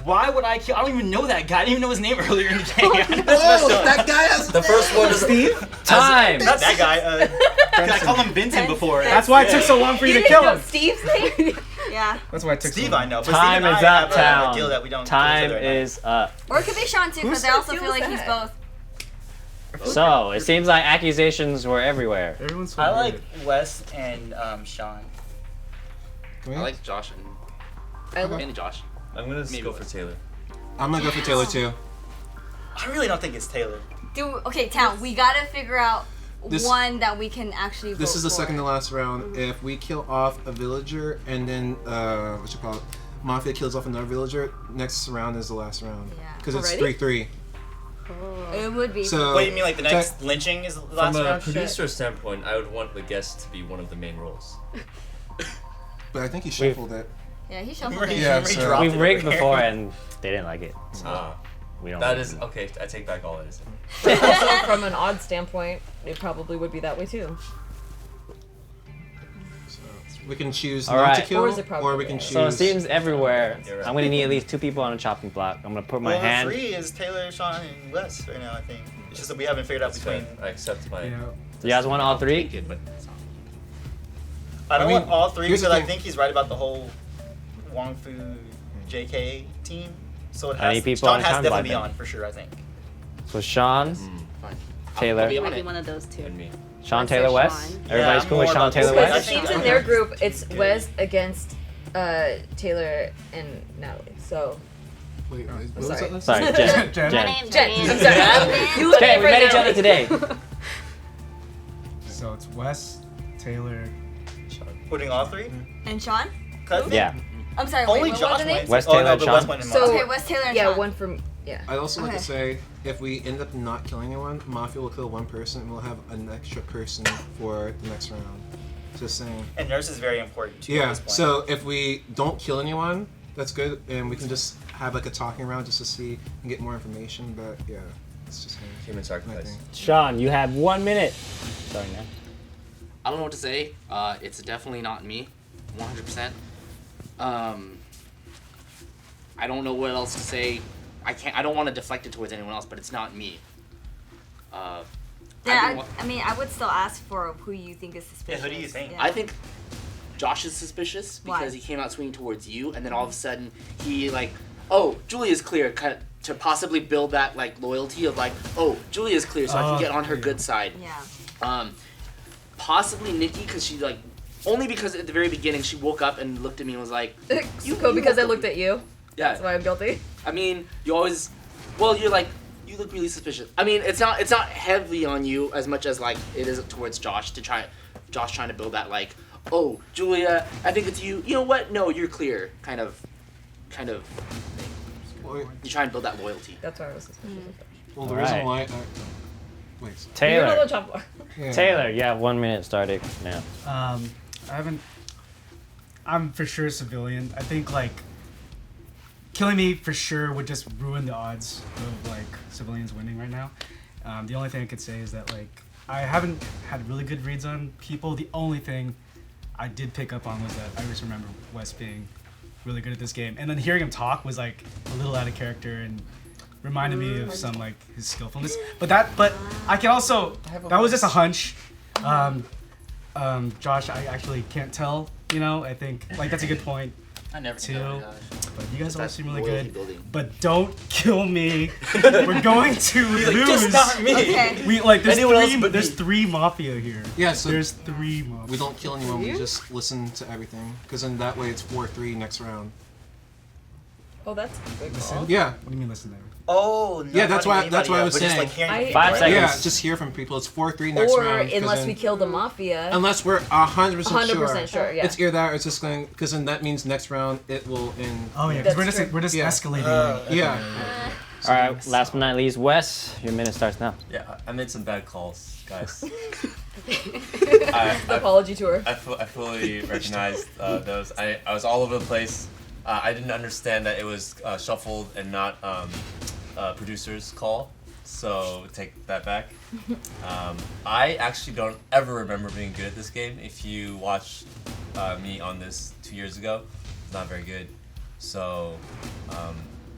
Why would I kill? I don't even know that guy. I didn't even know his name earlier in the game. oh, that guy has The first one is Steve. Time. Not that guy. I called him Benson before. That's why it took so long for you to didn't kill know him. Steve's name? Yeah. That's why it took Steve, so long. I know. But Time Steve and is I up, have Town. a deal that we don't. Time kill each other at is up. Or it could be Sean too, because I also Whose feel like deal he's is both. So it seems like accusations were everywhere. Everyone's so night. I weird. like Wes and Sean. I like Josh and Josh. I'm gonna Maybe go Wes. for Taylor. I'm gonna go for Taylor too. I really don't think it's Taylor. Dude, okay, Town, we gotta figure out This- one that we can actually vote This is the for. second to last round. If we kill off a villager and then what you call it, Mafia kills off another villager, next round is the last round. Yeah. Because it's Already? 3-3. It would be. So, what do you mean, like the next lynching is the last From a round? producer standpoint, I would want the guest to be one of the main roles. But I think he shuffled it. Yeah, he shuffled it. Yeah, so We've rigged before and they didn't like it. So we don't. That is okay. I take back all that is. Also, from an odd standpoint, it probably would be that way too. We can choose All not right. to kill, or we can choose. So it seems everywhere. I'm gonna need at least 2 people on a chopping block. I'm gonna put my Well, hand. the 3 is Taylor, Sean, and Wes right now. I think it's just that we haven't figured out between. I accept my. You guys want all 3? I don't I mean, want all 3 here's the because I thing. think he's right about the whole Wong Fu JK team. So it How many has. people Sean on has time definitely be block on for sure. I think. So Sean, Taylor, I'll be one of those 2. And me. Sean I'd say Taylor West. Sean. Everybody's Yeah, cool with more Sean about Taylor this. Wes, West. it seems in their group, it's Wes against Taylor and Natalie. So. Wait, what was Sorry. that last Sorry, name? Jen. Jen. Jen. Jen. I'm sorry. You look Okay, we different met each now. other today. So it's Wes, Taylor, Putting all 3. And Sean? Cut? Yeah. I'm sorry. Only wait, what Josh were the names? wins. Wes, Oh, Taylor, no, and but Sean. Wes went in So Okay, Wes, Taylor, and yeah, Sean. one from yeah. I'd also like Okay. to say, if we end up not killing anyone, Mafia will kill 1 person, and we'll have an extra person for the next round. Just saying. And nurse is very important too. At Yeah. this point. So if we don't kill anyone, that's good, and we can just have like a talking round just to see and get more information. But yeah, it's just Human sacrifice. Sean, you have 1 minute. Sorry, man. I don't know what to say. It's definitely not me, 100%. I don't know what else to say. I don't want to deflect it towards anyone else, but it's not me. Yeah, I would still ask for who you think is suspicious. Yeah, who do you think? Yeah. I think Josh is suspicious Why? because he came out swinging towards you, and then all of a sudden he like, oh, Julia's clear, to possibly build that like loyalty of like, oh, Julia's clear, so I can get on her good side. Yeah. Possibly Nikki, because she like, only because at the very beginning she woke up and looked at me and was like, Cool, because I looked at you. yeah. That's why I'm guilty. I mean, you always, well, you're like, you look really suspicious. I mean, it's not heavy on you as much as like it is towards Josh trying to build that like, oh, Julia, I think it's you. You know what? No, you're clear. Kind of thing. You try and build that loyalty. That's why I was suspicious. Well, the All reason right. why. Wait. You're Taylor. not on the chop block. Yeah. Taylor, you have 1 minute starting now. I'm for sure a civilian. I think like killing me for sure would just ruin the odds of like civilians winning right now. The only thing I could say is that like I haven't had really good reads on people. The only thing I did pick up on was that I just remember Wes being really good at this game, and then hearing him talk was like a little out of character and reminded me of some like his skillfulness. But I can also that was just a hunch. Josh, I actually can't tell. You know, I think like that's a good point. I never too. know. But you guys all That's seem really loyalty good. building. But don't kill me. We're going to lose. Just not me. Okay. We like Anyone else but there's me. 3 mafia here. Yeah, so There's 3 mafia. we don't kill anyone. We just listen to everything, because in that way it's 4-3 next round. Oh, that's a good Listen? call. Yeah. What do you mean listen to everything? Oh, not Yeah, that's fighting why- that's anybody why I yet, was but just, saying. like, hearing I- people, 5 right? seconds. Yeah, just hear from people. It's 4-3 next Or round. 'cause unless then- we kill the mafia. Unless we're 100% sure. 100% sure, yeah. It's either that or it's just going, because then that means next round it will end. Oh yeah, That's because true. we're just Yeah. escalating. Yeah. All right, last but not least, Wes, your minute starts now. Yeah, I made some bad calls, guys. Apology tour. I fully recognized those. I was all over the place. I didn't understand that it was shuffled and not producer's call, so take that back. I actually don't ever remember being good at this game. If you watched me on this 2 years ago, it's not very good. So,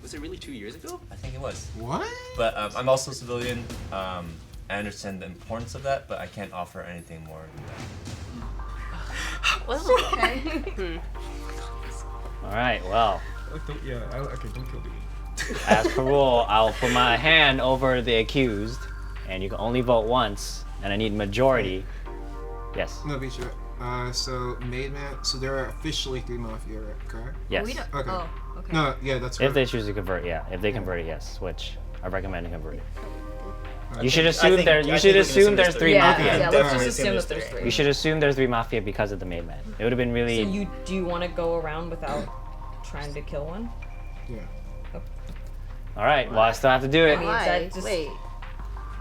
Was it really 2 years ago? I think it was. What? But I'm also a civilian. I understand the importance of that, but I can't offer anything more than that. Well, Okay. All right, well, Okay, don't kill me. as per rule, I'll put my hand over the accused, and you can only vote once, and I need majority. Yes. No, be sure. So Made Man. So there are officially 3 mafia, right? Correct? Yes. We don't, Okay. Oh, okay. No, yeah, that's right. If they choose to convert, yeah. If they convert it, yes. Which I recommend to convert it. I You should I assume think- there. I You think should we can assume there's there's 3 Yeah, mafia. yeah, let's Definitely just assume that there's there's 3. You should assume there's 3 mafia because of the Made Man. It would have been really. So do you want to go around without trying to kill one? Yeah. All right. Well, I still have to do it. Why? Wait.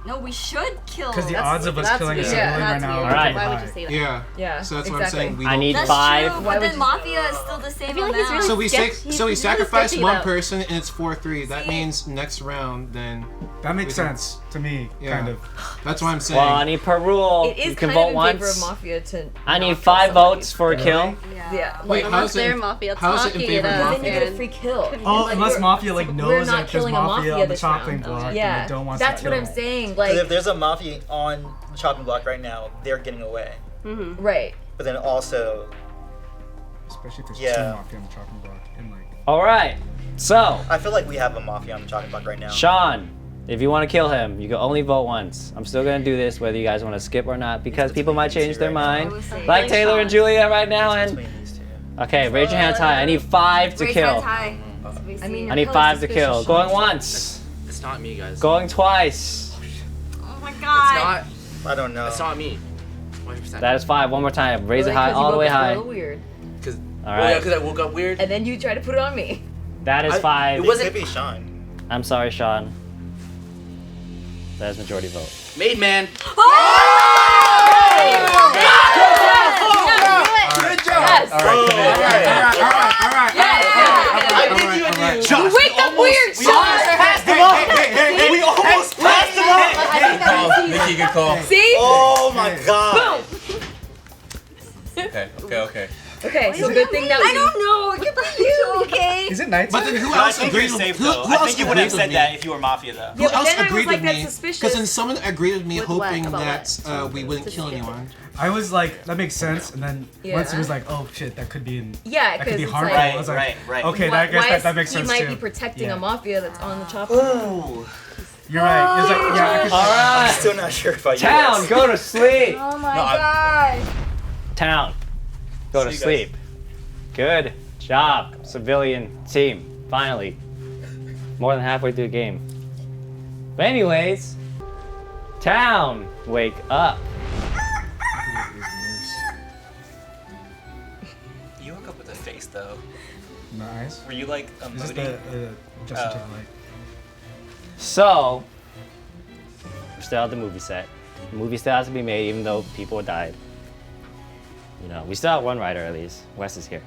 No, we should kill. Because the odds of us killing a civilian right now are Alright. pretty Why would high. you say that? Yeah. So that's what I'm saying. We I don't- need That's 5. true, but then Mafia is still the same I feel like he's amount. really So we sketchy. so we He's sacrifice sketchy one though. person and it's 4-3. That means next round then. That makes sense to me, kind of. That's what I'm saying. Well, I need per rule. It is You can kind of vote in once. favor of Mafia to. I not need kill 5 somebody. votes for a kill. Yeah. Wait, Unless how's they're it? Mafia How's it in talking favor of it up Then you get a Mafia? free kill. Oh, Like, unless we're- Mafia like we're knows not that there's killing a Mafia on the this chopping round. block Yeah, and they don't want that's to what kill. I'm saying. Because Like, if there's a Mafia on the chopping block right now, they're getting away. right. But then also, Especially if there's Yeah. 2 Mafia on the chopping block and like. All right. So, I feel like we have a Mafia on the chopping block right now. Sean, if you want to kill him, you can only vote once. I'm still gonna do this whether you guys want to skip or not because people might change their mind. Like Taylor and Julia right now. And okay, raise your hands high. I need 5 to Raise kill. hands high. I mean, I need 5 to kill. Going once. It's not me, guys. Going twice. Oh my god. It's I don't know. not. It's not me. 100%. That is 5. One more time. Raise it high, all the way high. Weird. Because All right. because I woke up weird. And then you try to put it on me. That is 5. It wasn't be Sean. I'm sorry, Sean. That is majority vote. Made man. Good job. Yes. All right. I think you and you. You wake up weird, Sean. We almost passed him up. Nikki, good call. See? Oh my god. Boom. Okay. Okay, so good thing that I don't know. Get the hell okay. Is it night? But then who No, I else think agreed you're with safe who, though. who I else think you would have agreed with said me? that if you were Mafia though. Who Yeah, but else then I was agreed like, with that's me? suspicious. Because then someone agreed with me, With what? hoping About that what? we wouldn't To kill skip it. anyone. I was like, that makes sense, and then once he Yeah. was like, oh shit, that could be Yeah, that could be 'cause it's harmful. like- I was like, Right. okay, Why- I guess why that makes sense He might too. be protecting Yeah. a Mafia that's on the chopping. Ooh. You're right. It's like, yeah, I could, All I'm right. still not sure about you. Town, guys. go to sleep. Oh my No, god. Town, go to See you guys. sleep. Good job, civilian team. Finally, more than halfway through the game. But anyways, Town, wake up. You woke up with a face though. my eyes. Were you like Is this emoting? the Justin Timberlake? So, we're still at the movie set. The movie still has to be made, even though people died. You know, we still have one writer at least. Wes is here.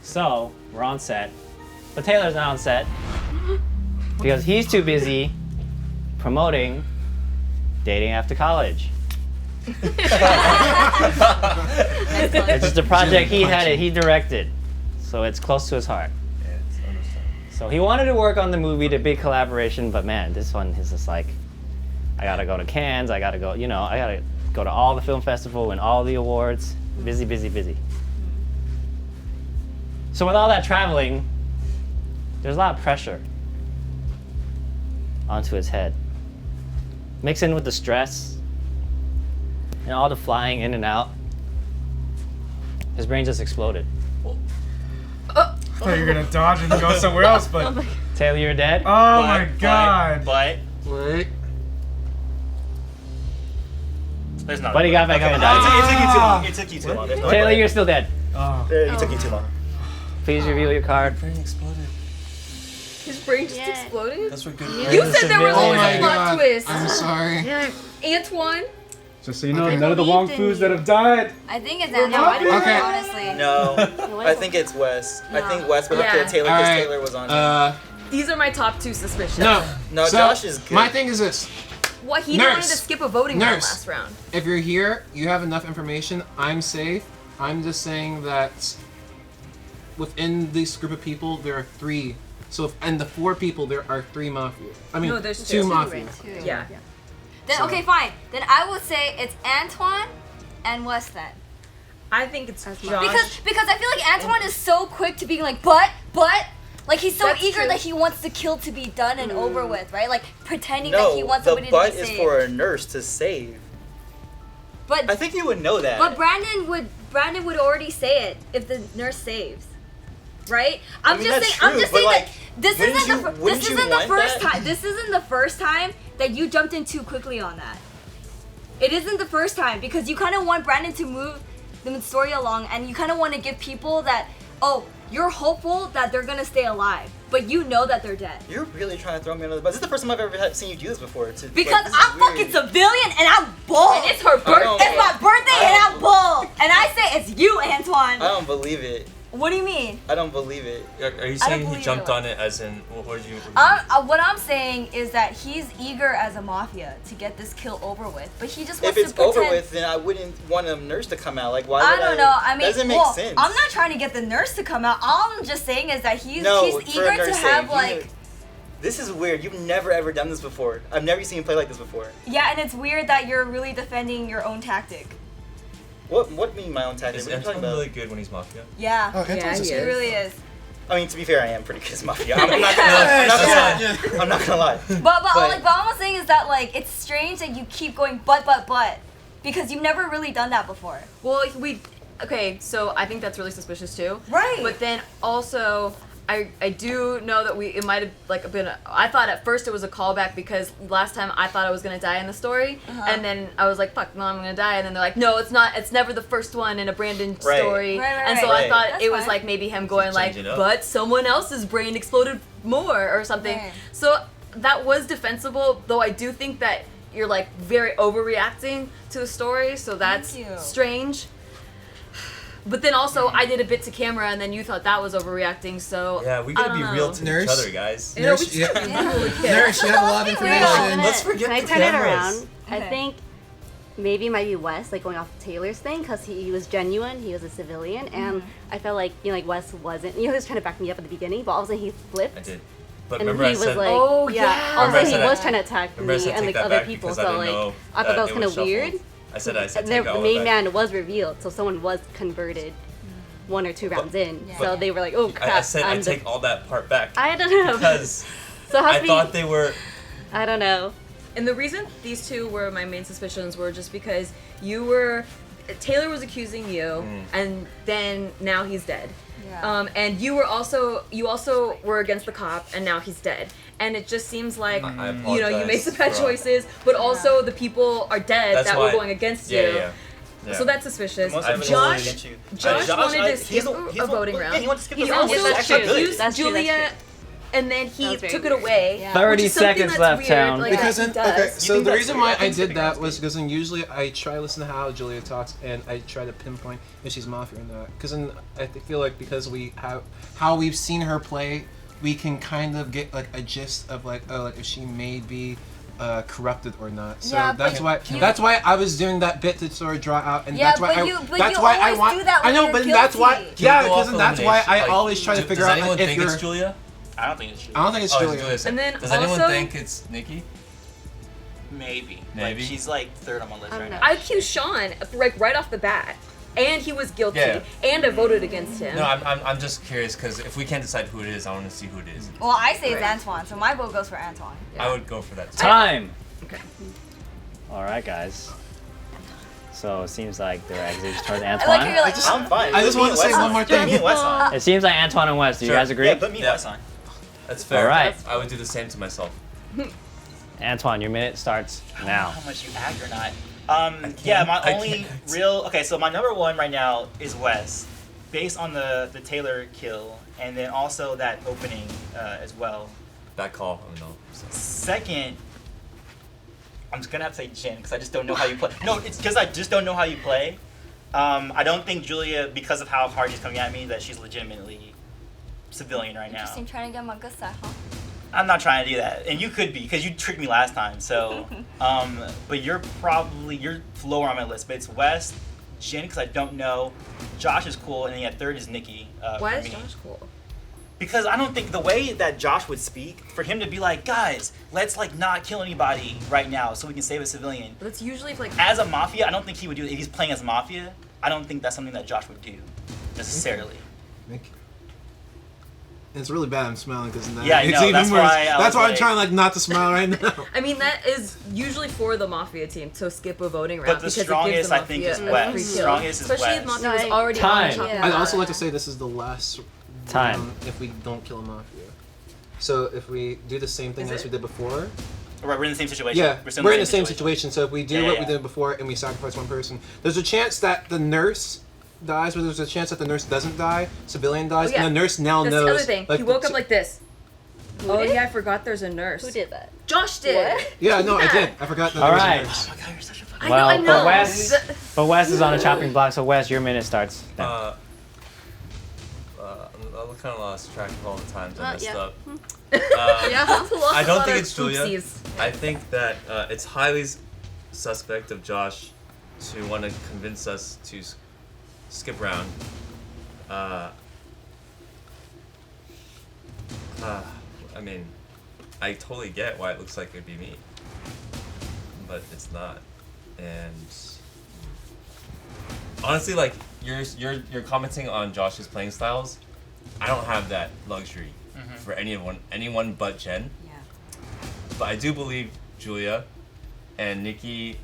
So, we're on set. But Taylor's not on set because he's too busy promoting Dating After College. It's just a project he directed, so it's close to his heart. So he wanted to work on the movie, the big collaboration, but man, this one is just like, I gotta go to Cannes, I gotta go, I gotta go to all the film festival and all the awards. Busy, busy, busy. So with all that traveling, there's a lot of pressure onto his head. Mixed in with the stress and all the flying in and out, his brain just exploded. I thought you were gonna dodge and go somewhere else, but Taylor, you're dead? oh my god. But Wait. there's not. But he got back up and It died. took you too long. There's no Taylor, but. you're still dead. Oh. It took you too long. Please reveal your card. His brain just Yeah. exploded. That's what good. You said there was Oh always my a plot god. twist. I'm sorry. Antoine. Just so you know, Okay. none of the Wong Fus that have died. I think it's Antoine, Okay. honestly. No, I think it's Wes. I think Wes would have Yeah. killed Taylor because Alright, Taylor was on. These are my top 2 suspicions. No. No, So, Josh is good. My thing is this. What he wanted to Nurse. skip a voting round Nurse. last round. If you're here, you have enough information. I'm safe. I'm just saying that within this group of people, there are 3. So, and the 4 people, there are 3 mafia. I mean, No, there's 2 2. mafia. Yeah. Then okay, fine. Then I would say it's Antoine and Wes then. I think it's Josh. Because I feel like Antoine is so quick to being like, but like he's so That's eager true. that he wants the kill to be done and over with, right? Like pretending no, that he wants the somebody butt to be is saved. for a nurse to save. But I think you would know that. But Brandon would already say it if the nurse saves. Right? I'm mean, just that's saying I'm true, just but, saying like, that this wouldn't isn't you- the wouldn't this you isn't the want first that? time this isn't the first time that you jumped in too quickly on that. It isn't the first time because you kind of want Brandon to move the story along and you kind of want to give people that you're hopeful that they're gonna stay alive, but you know that they're dead. You're really trying to throw me under the bus. This is the first time I've ever seen you do this before. Because I'm fucking civilian and I'm bald. And it's her birthday. It's my birthday and I'm bald. And I say it's you, Antoine. I don't believe it. What do you mean? I don't believe it. Are you saying he jumped on it as in, what did you... What I'm saying is that he's eager as a mafia to get this kill over with, but he just wants If it's to pretend. over with, then I wouldn't want a nurse to come out. Like, why I would don't know. I mean, doesn't make well, sense. I'm not trying to get the nurse to come out. All I'm just saying is that he's for eager a to nurse have sake. like. This is weird. You've never ever done this before. I've never seen you play like this before. Yeah, and it's weird that you're really defending your own tactic. What mean my own tactic? Is What are you talking Antoine about? really good when he's Mafia? Yeah. Oh, Antoine's He really is. I mean, to be fair, I am pretty good as Mafia. I'm not gonna lie. But what I'm saying is that like it's strange that you keep going but because you've never really done that before. Well, okay, so I think that's really suspicious too. Right. But then also, I do know that it might have like been. I thought at first it was a callback because last time I thought I was gonna die in the story, and then I was like, "Fuck, no, I'm gonna die." And then they're like, "No, it's not. It's never the first one in a Brandon story." Right, and so I thought That's it was fine. like maybe him going like, Change it up. "But someone else's brain exploded more" or something. Right. So that was defensible, though I do think that you're like very overreacting to a story, so that's Thank you. strange. But then also, I did a bit to camera, and then you thought that was overreacting. So Yeah, we gotta be real to Nurse? each other, guys. You know, we Nurse, yeah. just really can't. Nurse, you have a lot of information. Let's forget Can I the turn it cameras. around? I Okay. think maybe it might be Wes, like going off Taylor's thing, because he was genuine, he was a civilian, and I felt like, like Wes wasn't, he was trying to back me up at the beginning, but all of a sudden he flipped. I did. But And remember he I was said... like, Oh, yeah, yeah. all of a Remember I sudden he said was I- trying to attack remember I me said and take like that other back people, because I so didn't like, know I thought that was it kind of shuffled. weird. I said And take the all of main that. man was revealed, so someone was converted 1 or 2 rounds in. Yeah. So they were like, oh crap. I said I I'm the- take all that part back. I don't know. Because so it has I to be, thought they were... I don't know. And the reason these two were my main suspicions were just because Taylor was accusing you, and then now he's dead. Yeah. And you also were against the cop, and now he's dead. And it just seems like I you made some bad apologize for all- choices, but also the people are dead That's that why- were going against you. Yeah. So that's suspicious. Most evidence evidence is against you. Josh wanted to skip a voting round. Yeah, he wanted to skip He the round. also Yeah, that's true. accused That's true, that's Julia, true. and then That he was very took it weird. away. Yeah. 30 which is something seconds that's left, weird, town. like, Because that he then, does. okay, You so think the that's reason weird? why I I think did skipping that rounds was is because then usually I try to listen to how Julia talks and I try to pinpoint if she's Mafia or not. Because then I feel like because we have how we've seen her play, we can kind of get like a gist of like if she may be corrupted or not. So Yeah, but that's why I was doing that bit to sort of draw out, and Yeah, that's why but you that's why I always want. do that I when know, you're but that's why. guilty. Yeah, Can we go because off that's why I elimination? always try to figure Does out anyone like, if think you're. it's Julia? I don't think it's true. I don't think it's Oh, Julia. Julia said- And then Does anyone also- think it's Nikki? Maybe. Maybe. Like, she's like 3rd on my list I right don't now. I accused Sean right off the bat, and he was guilty, Yeah. and I voted against him. No, I'm just curious because if we can't decide who it is, I want to see who it is. Well, I say it's Antoine, so my vote goes for Antoine. I would go for that. Time. Okay. All right, guys. So it seems like there are accusations towards I like Antoine. how you're like, I'm fine. I just Put me want to and say Wes one on. more Put me thing. and Wes on. It seems like Antoine and West. Do you Sure. guys agree? Yeah, put me and Yeah. Wes on. That's fair. All right. I would do the same to myself. Antoine, your minute starts I don't now. know how much you act or not. can't- My I only can't act. real. Okay, so my number 1 right now is Wes, based on the Taylor kill, and then also that opening as well. That call. Oh, no. Second, I'm just gonna have to say Jenn because I just don't know how you play. No, it's because I just don't know how you play. I don't think Julia, because of how hard she's coming at me, that she's legitimately civilian right now. interesting, trying to get my good side, huh? I'm not trying to do that, and you could be because you tricked me last time. So, but you're lower on my list. But it's Wes, Jenn, because I don't know. Josh is cool, and then yeah, 3rd is Nikki. Why for is me. Josh cool? Because I don't think the way that Josh would speak, for him to be like, guys, let's like not kill anybody right now so we can save a civilian. But that's usually like As a Mafia, I don't think he would do it. If he's playing as Mafia, I don't think that's something that Josh would do necessarily. It's really bad I'm smiling because Yeah, I it's know, even that's worse. why I That's was why I'm like- trying like not to smile right now. I mean, that is usually for the Mafia team to skip a voting round the because it gives strongest, the I think, Mafia is a Wes. free The kill. strongest is Especially if Wes. Mafia was No, already Time. on top of Yeah. the I'd also round. like to say this is the last Time. round if we don't kill a Mafia. So if we do the same thing Is as it? we did before, Right, we're in the same situation. yeah, still we're in the same situation. So if we do Yeah, what yeah. we did before and we sacrifice one person, there's a chance that the nurse dies, but there's a chance that the nurse doesn't die. Civilian dies, Oh, yeah. and the nurse now That's knows. the other thing. He woke up like this. Who Oh did? yeah, I forgot there's a nurse. Who did that? Josh did. What? Yeah, no, I did. I forgot that All there was right. a nurse. Oh my god, you're such a fucking. Well, I know. but Wes is on a chopping block, so Wes, your minute starts. now. I'm kind of lost track of all the times I messed yeah. up. Yeah, I don't think it's Julia. I think that it's highly suspect of Josh to want to convince us to skip round. I mean, I totally get why it looks like it'd be me, but it's not. And honestly, like you're commenting on Josh's playing styles. I don't have that luxury for anyone but Jenn. Yeah. But I do believe Julia and Nikki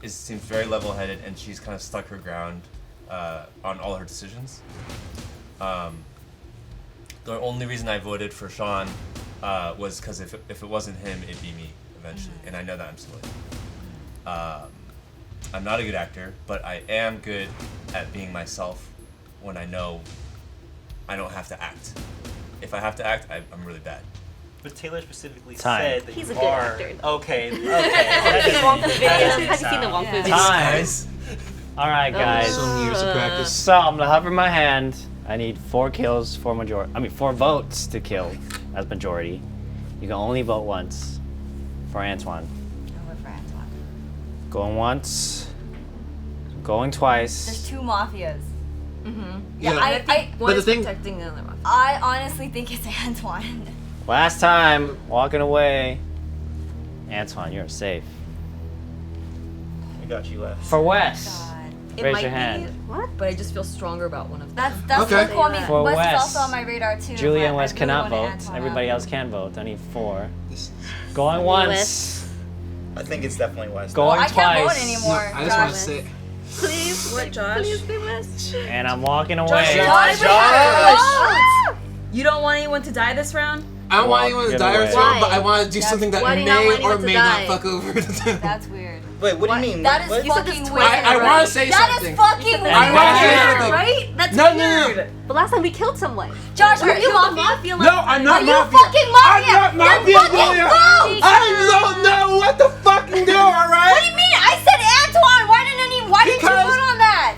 seems very level-headed, and she's kind of stuck her ground on all her decisions. The only reason I voted for Sean was because if it wasn't him, it'd be me eventually, and I know that I'm silly. I'm not a good actor, but I am good at being myself when I know I don't have to act. If I have to act, I'm really bad. But Taylor specifically Time. said that He's you a good are. actor, though. Okay. Have you seen the Wong Fu videos? Time. All right, guys. Some years of practice. So I'm gonna hover my hand. I need 4 kills for majority. I mean, 4 votes to kill as majority. You can only vote once for Antoine. I'll vote for Antoine. Going once. Going twice. There's 2 mafias. Mm-hmm. Yeah, Yeah. I One the is thing- protecting the other one. I honestly think it's Antoine. Last time, walking away. Antoine, you're safe. I got you left. For Wes, God. It raise might your be, hand. but I just feel stronger about one of them. That's Okay. what called me. For Wes is Wes, also on my radar too. Julia but and Wes I really cannot wanted vote. Antoine Everybody out. else can vote. I need 4. This- Going Wes. once. I think it's definitely Wes. Going Well, I can't twice. vote anymore. I just want to Josh. say. Please, What, Josh? Please be Wes. And I'm walking away. Josh! You don't want anyone to die this round? I don't want anyone to Get die away. this round, but I Why? want to do something that why do you not may want or anyone to may die? not fuck over the That's weird. Wait, what do you mean? That is What? You said fucking this weird. twice I want to say That something. is fucking And weird. I want to say Wes. something. Right? That's No, weird. no, no. But last time we killed someone. Josh, are you killed the mafia? No, I'm not Are you mafia. fucking mafia? I'm not mafia, Then fucking Julia. vote! I don't know what to fucking do, alright? What do you mean? I said Antoine. Why didn't you Because- vote on that?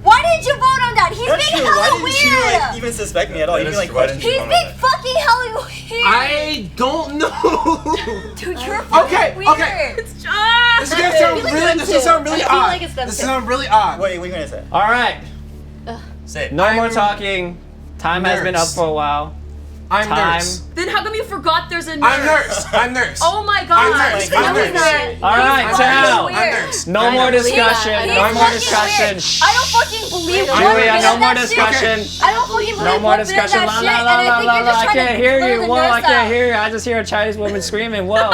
Why didn't you vote on that? He's That's being true. Why hella didn't weird. you like even suspect me at all? You That didn't is like true. Why question didn't He's you me. being fucking hella weird. I don't know. Dude, you're fucking Okay, weird. okay. It's Josh! This is gonna sound really. This is sound really I feel odd. like it's them This too. is sound really odd. Wait, what are you gonna say? All right. Say it. No more I'm talking. Time has been up nurse. for a while. I'm Time. nurse. Then how come you forgot there's a nurse? I'm nurse. I'm nurse. Oh my god. I'm nurse. I'm nurse. All right, He's Tal. fucking I'm weird. nurse. No I'm more nurse. discussion. He's No more fucking discussion. weird. I don't fucking believe one Julia, bit no of more that shit. discussion. I don't fucking believe No more one bit of discussion. that La shit, la and la I la think la you're la. just I trying can't to hear lure you. the Whoa, nurse I can't out. hear you. I just hear a Chinese woman screaming. Whoa. All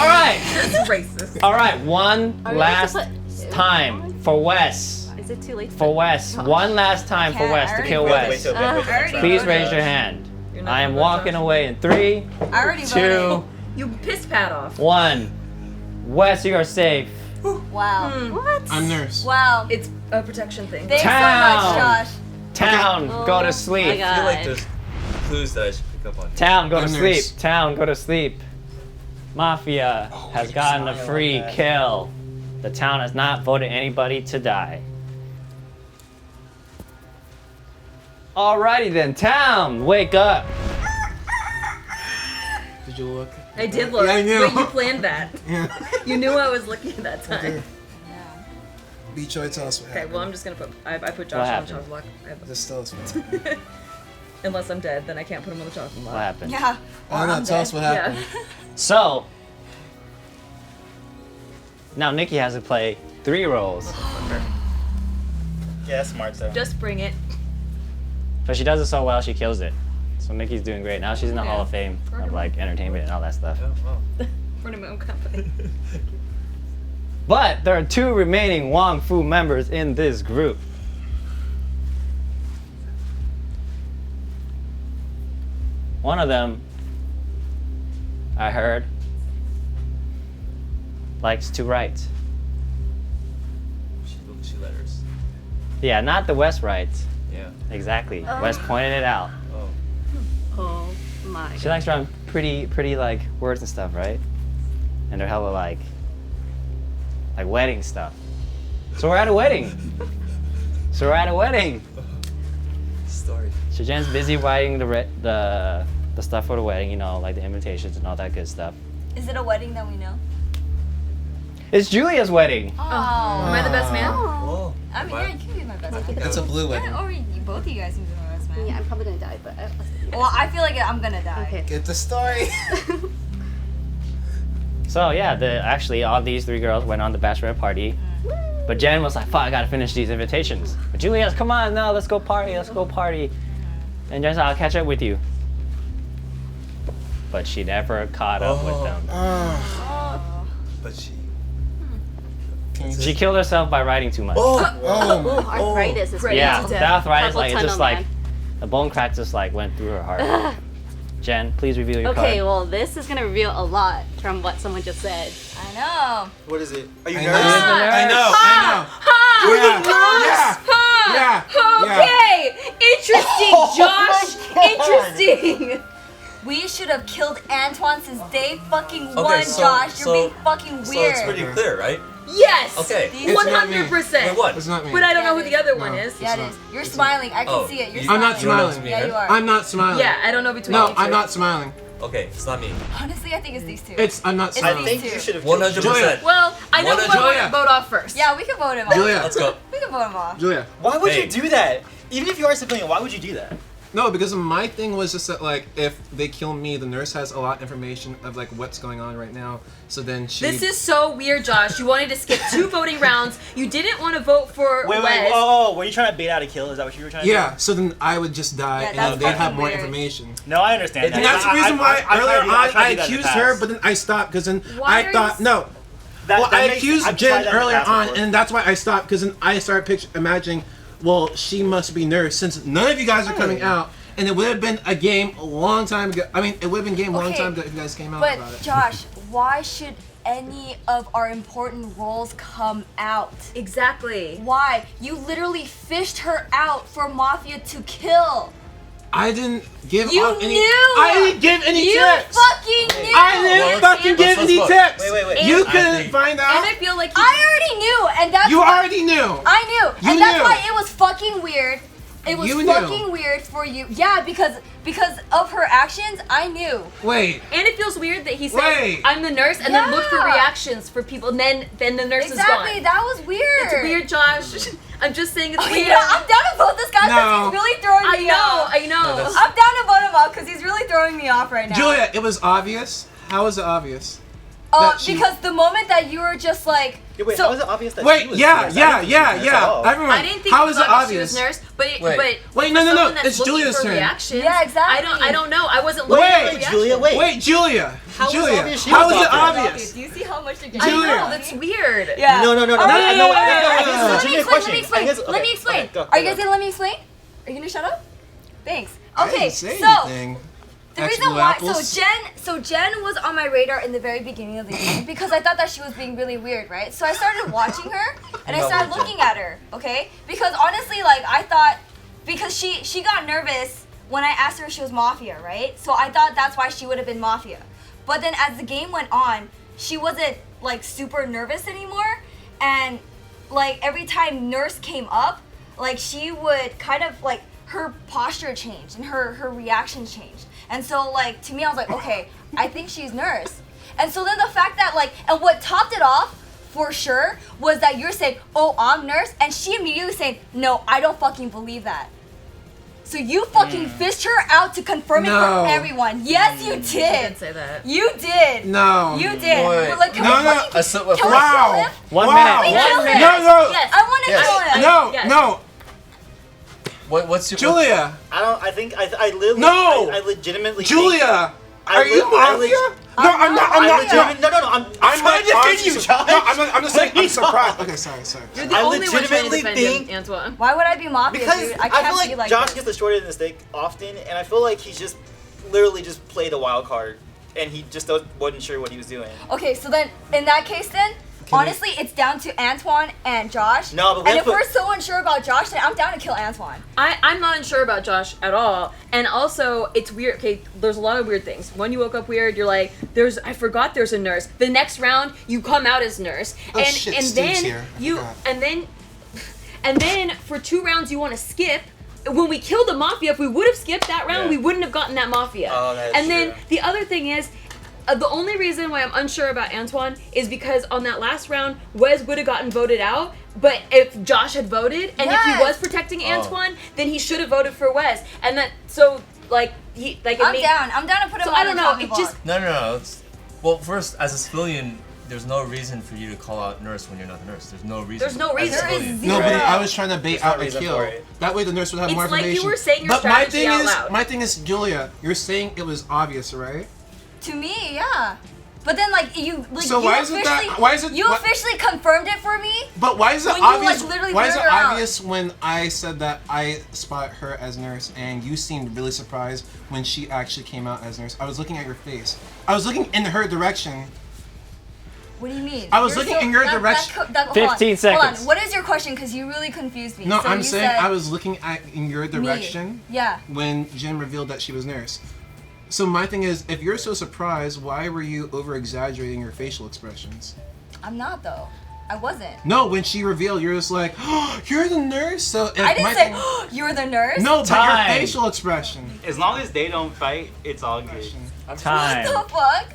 right. That's racist. All right. One Are we last supposed to put- time for Wes. Is it too late For Wes. One last time for can't. Wes I to kill already Wes. Wait, already Please voted. raise your hand. You're not I am gonna vote, walking Josh? away in 3, I already 2, voted. You pissed Pat off. 1. Wes, you are safe. Wow. What? I'm nurse. Wow. It's a protection thing. Thanks so Town. much, Josh. Town, go to my sleep. I feel like God. there's clues that I should pick up on. Town, go to I'm sleep. nurse. Town, go to sleep. Mafia has gotten a smile free like that. kill. The town has not voted anybody to die. Alrighty then, town, wake up. Did you look? I did look. Yeah, I knew. Wait, you planned that. Yeah. You knew I was looking at that time. Okay. Be Choi, tell us what Okay, happened. well I'm just gonna put I put What Josh on the happened? chopping block. Just tell us what happened. Unless I'm dead, then I can't put him on the chopping block. What happened? Yeah. Why not? Tell us what happened. Yeah. So, now Nikki has to play 3 roles. Yeah, that's smart though. Just bring it. But she does it so well, she kills it. So Nikki's doing great. Now she's in the Yeah. Hall of Fame of like entertainment and all that stuff. Oh, wow. Running my own company. But there are 2 remaining Wong Fu members in this group. One of them, I heard, likes to write. She letters. Yeah, not the West writes. Yeah. Exactly. West pointed it out. Oh my. She likes drawing pretty like words and stuff, right? And they're hella like wedding stuff. So we're at a wedding. Story. So Jen's busy writing the stuff for the wedding, you know, like the invitations and all that good stuff. Is it a wedding that we know? It's Julia's wedding. Oh. Am I the best man? Oh. I mean, yeah, you can be my best man. It's a blue wedding. Yeah, or both of you guys can be my best man. Yeah, I'm probably gonna die, but. Well, I feel like I'm gonna die. Okay. Get the story. So yeah, actually all these 3 girls went on the bachelorette party. But Jen was like, fuck, I gotta finish these invitations. But Julia's, come on, no, let's go party. And Jen's like, I'll catch up with you. But she never caught up with them. But she. She killed herself by writing too much. Arthritis is crazy. Yeah, the arthritis, Carpal like, it's just tunnel, like, man. the bone crack just like went through her heart. Jen, please reveal your card. Okay, well, this is gonna reveal a lot from what someone just said. I know. What is it? Are you I nervous? know. Okay, interesting, Josh. Interesting. We should have killed Antoine since day fucking one, Josh. You're being fucking weird. So it's pretty clear, right? Yes. Okay. 100%. Wait, what? It's not me. But I don't know who the other one is. Yeah, it is. You're smiling. I can see it. You're I'm not smiling. smiling. Yeah, you are. I'm not smiling. Yeah, I don't know between No, you two. I'm not smiling. Okay, it's not me. Honestly, I think it's these two. I'm not It's smiling. these two. should have 100%. Well, I know who I want to vote off first. Yeah, we can vote him off. Julia. Let's go. We can vote him off. Julia. Why would Hey. you do that? Even if you are a civilian, why would you do that? No, because my thing was just that, like, if they kill me, the nurse has a lot of information of, like, what's going on right now. So then she... This is so weird, Josh. You wanted to skip 2 voting rounds. You didn't want to vote for Wait, Wes. were you trying to bait out a kill? Is that what you were trying to do? Yeah, so then I would just die, Yeah, and that's then they'd have fucking more weird. information. No, I understand that. And that's the reason why earlier on I accused her, but then I stopped, because then Why I are thought, you no. That I makes- accused I've Jen tried that in the earlier past on, before. and that's why I stopped, because then I started imagining, well, she must be nurse, since none of you guys are coming out. And it would have been a game a long time ago. I mean, it would have been a game a long Okay, time ago if you guys came out But about it. Josh, why should any of our important roles come out? Exactly. Why? You literally fished her out for Mafia to kill. I didn't give You off any. knew. I didn't give any You tips. fucking knew. I didn't fucking give any vote. tips. Wait. You I couldn't think- find And out. I feel like I already knew, and that's You why already knew. I knew, You and that's knew. why it was fucking weird. It was You knew. fucking weird for you. Yeah, because of her actions, I knew. Wait. And it feels weird that he said, Wait. I'm the nurse, and then look for Yeah. reactions for people, and then the nurse Exactly, is gone. that was weird. It's weird, Josh. I'm just saying it's Okay, weird. you know, I'm down to vote this guy because No. he's really throwing me off. I know. No, that's- I'm down to vote him off because he's really throwing me off right now. Julia, it was obvious. How was it obvious? Oh, that she- because the moment that you were just like, Yeah, wait, so, how is it obvious that she Wait, was yeah, nurse? I didn't think she was nurse at all. Everyone, I didn't think how it is was it obvious obvious? she was nurse, but Wait. Wait, for no, someone that's it's looking Julia's for turn. reaction, Yeah, exactly. I don't know. I wasn't looking for Wait, reaction. Julia, wait. Wait, Julia. How was it Julia, obvious she how was is it doctor? obvious? Do you see how much you're I getting? Julia. know, that's weird. Yeah. No. All right, I know. let me Legitimate explain. question. Let me explain. I guess- Let me okay, explain. okay, go, Are you go. guys gonna let me explain? Are you gonna shut up? Thanks. I Okay, didn't say so anything. the Ex reason Blue why, Apples. so Jen was on my radar in the very beginning of the game because I thought that she was being really weird, right? So I started watching her and I started looking at her, okay? Because honestly, like I thought, because she got nervous when I asked her if she was Mafia, right? So I thought that's why she would have been Mafia. But then as the game went on, she wasn't like super nervous anymore, and like every time Nurse came up, like she would kind of like her posture changed and her reaction changed. And so like to me I was like, okay, I think she's Nurse. And so then the fact that like, and what topped it off for sure was that you're saying, oh, I'm Nurse, and she immediately saying, no, I don't fucking believe that. So you fucking fished her out to confirm it No. for everyone. Yes, you She did. did say that. You did. No. You did. Wait. But like, can No, we no. fucking can Wow. we kill him? One Wow. minute. Kill him. No. Yes. I want to Yes. kill him. No, Yes. no. What's your Julia. I think I literally. No. I legitimately. Julia. I Are you li- I Mafia? leg- No, I'm not. I'm not. No. I'm trying to defend you, Josh. No, I'm just saying. I'm surprised. Okay, sorry. You're the I only one trying to legitimately defend think- him, Antoine. Why would I be Mafia, Because dude? I can't feel be like Josh this. gets the short end of the stick often, and I feel like he's just literally just played a wild card, and he just wasn't sure what he was doing. Okay, so then in that case, then Honestly, it's down to Antoine and Josh. No, but and if we're so unsure about Josh, then I'm down to kill Antoine. I'm not unsure about Josh at all. And also, it's weird. Okay, there's a lot of weird things. When you woke up weird, you're like, I forgot there's a nurse. The next round, you come out as nurse. Oh, shit, and Steve's then here. you and then for 2 rounds you want to skip. When we killed the Mafia, if we would have skipped that round, we wouldn't have gotten that Mafia. Oh, that is and then true. the other thing is, the only reason why I'm unsure about Antoine is because on that last round, Wes would have gotten voted out. But if Josh had voted, and if he was protecting Antoine, then he should have voted for Wes. And that, so like I'm down. I'm down to put him on I don't the know. chopping It block. just No. Well, first, as a civilian, there's no reason for you to call out nurse when you're not the nurse. There's no reason. There's no as a reason. civilian. No, but I was trying to bait There's no out a reason kill. for it. That way the nurse would have It's more like you information. were saying your but my strategy thing out is, loud. my thing is, Julia, you're saying it was obvious, right? To me, yeah. But then, So you why is it that- officially- why is it- You what- officially confirmed it for me. But why is it When you, obvious? literally Why is it blurted out. obvious when I said that I spot her as nurse and you seemed really surprised when she actually came out as nurse? I was looking at your face. I was looking in her direction. What do you mean? I was looking in your direction. hold on, 15 seconds. Hold on. What is your question? Because you really confused me. No, So I'm you saying said I was looking in your direction. Yeah. When Jenn revealed that she was nurse. So my thing is, if you're so surprised, why were you over exaggerating your facial expressions? I'm not though. I wasn't. No, when she revealed, you're just like, oh, you're the nurse. So if I didn't my say thing- oh, you're the nurse. No, but Time. your facial expression. As long as they don't fight, it's all good. Time. What the fuck?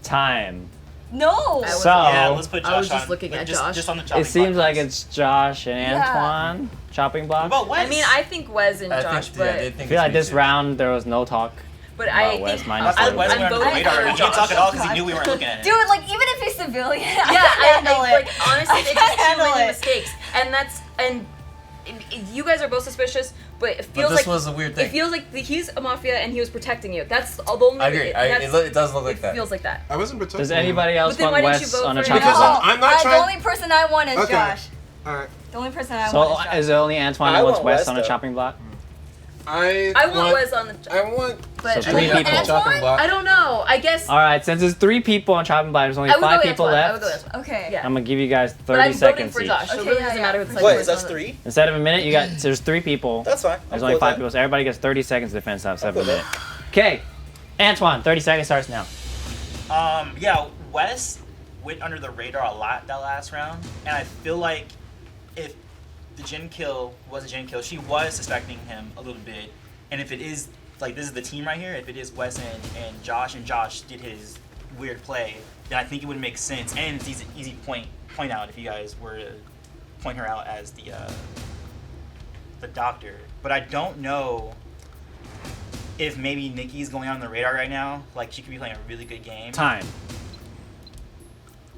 Time. No. So Yeah, let's put Josh I was just on. looking at just, Josh. Just on the chopping it seems block. like it's Josh and Yeah. Antoine chopping block. What about Wes? I mean, I think Wes and I Josh, think, but yeah, they I think feel it's like me this too. round there was no talk. but Wow, I Wes think minus I Wes I'm went under the voting radar. for He can't Josh. talk at all because he knew we weren't looking at it. Dude, even if he's civilian, Yeah, I can handle it. like honestly, I it's can just too handle many it. mistakes, and you guys are both suspicious, but it feels this like was a weird thing. It feels like he's a mafia and he was protecting you. That's the only. I agree. It does look like It that. feels like that. I wasn't protecting. Does anybody else But then want why didn't you Wes vote on a for chopping him? Because block? I'm not The trying. only person I want is Okay. Josh. All right. The only person I So want is Josh. is it only Antoine I that wants want Wes Wes, on a though. chopping block? I want Wes on the. I want. But So three I mean, people. Chopping block. I don't know. I guess. All right, since there's 3 people on chopping block, there's only I would 5 go people Antoine. I left. would go Antoine. Okay. Yeah. I'm gonna give you guys But 30 I'm voting seconds for each. Josh. So it Okay, really yeah, doesn't yeah. matter who the second Wait, person that's is. 3? Instead of a minute, you got there's 3 people. That's fine. There's I'm only cool 5 with people, so everybody gets 30 seconds defense time, except for a cool with minute. Okay, Antoine, 30 seconds starts now. Yeah, Wes went under the radar a lot that last round, and I feel like if the Jenn kill was a Jenn kill, she was suspecting him a little bit, and if it is, like, this is the team right here, if it is Wes and Josh did his weird play, then I think it would make sense, and it's easy point out if you guys were to point her out as the doctor. But I don't know if maybe Nikki's going on the radar right now. Like, she could be playing a really good game. Time.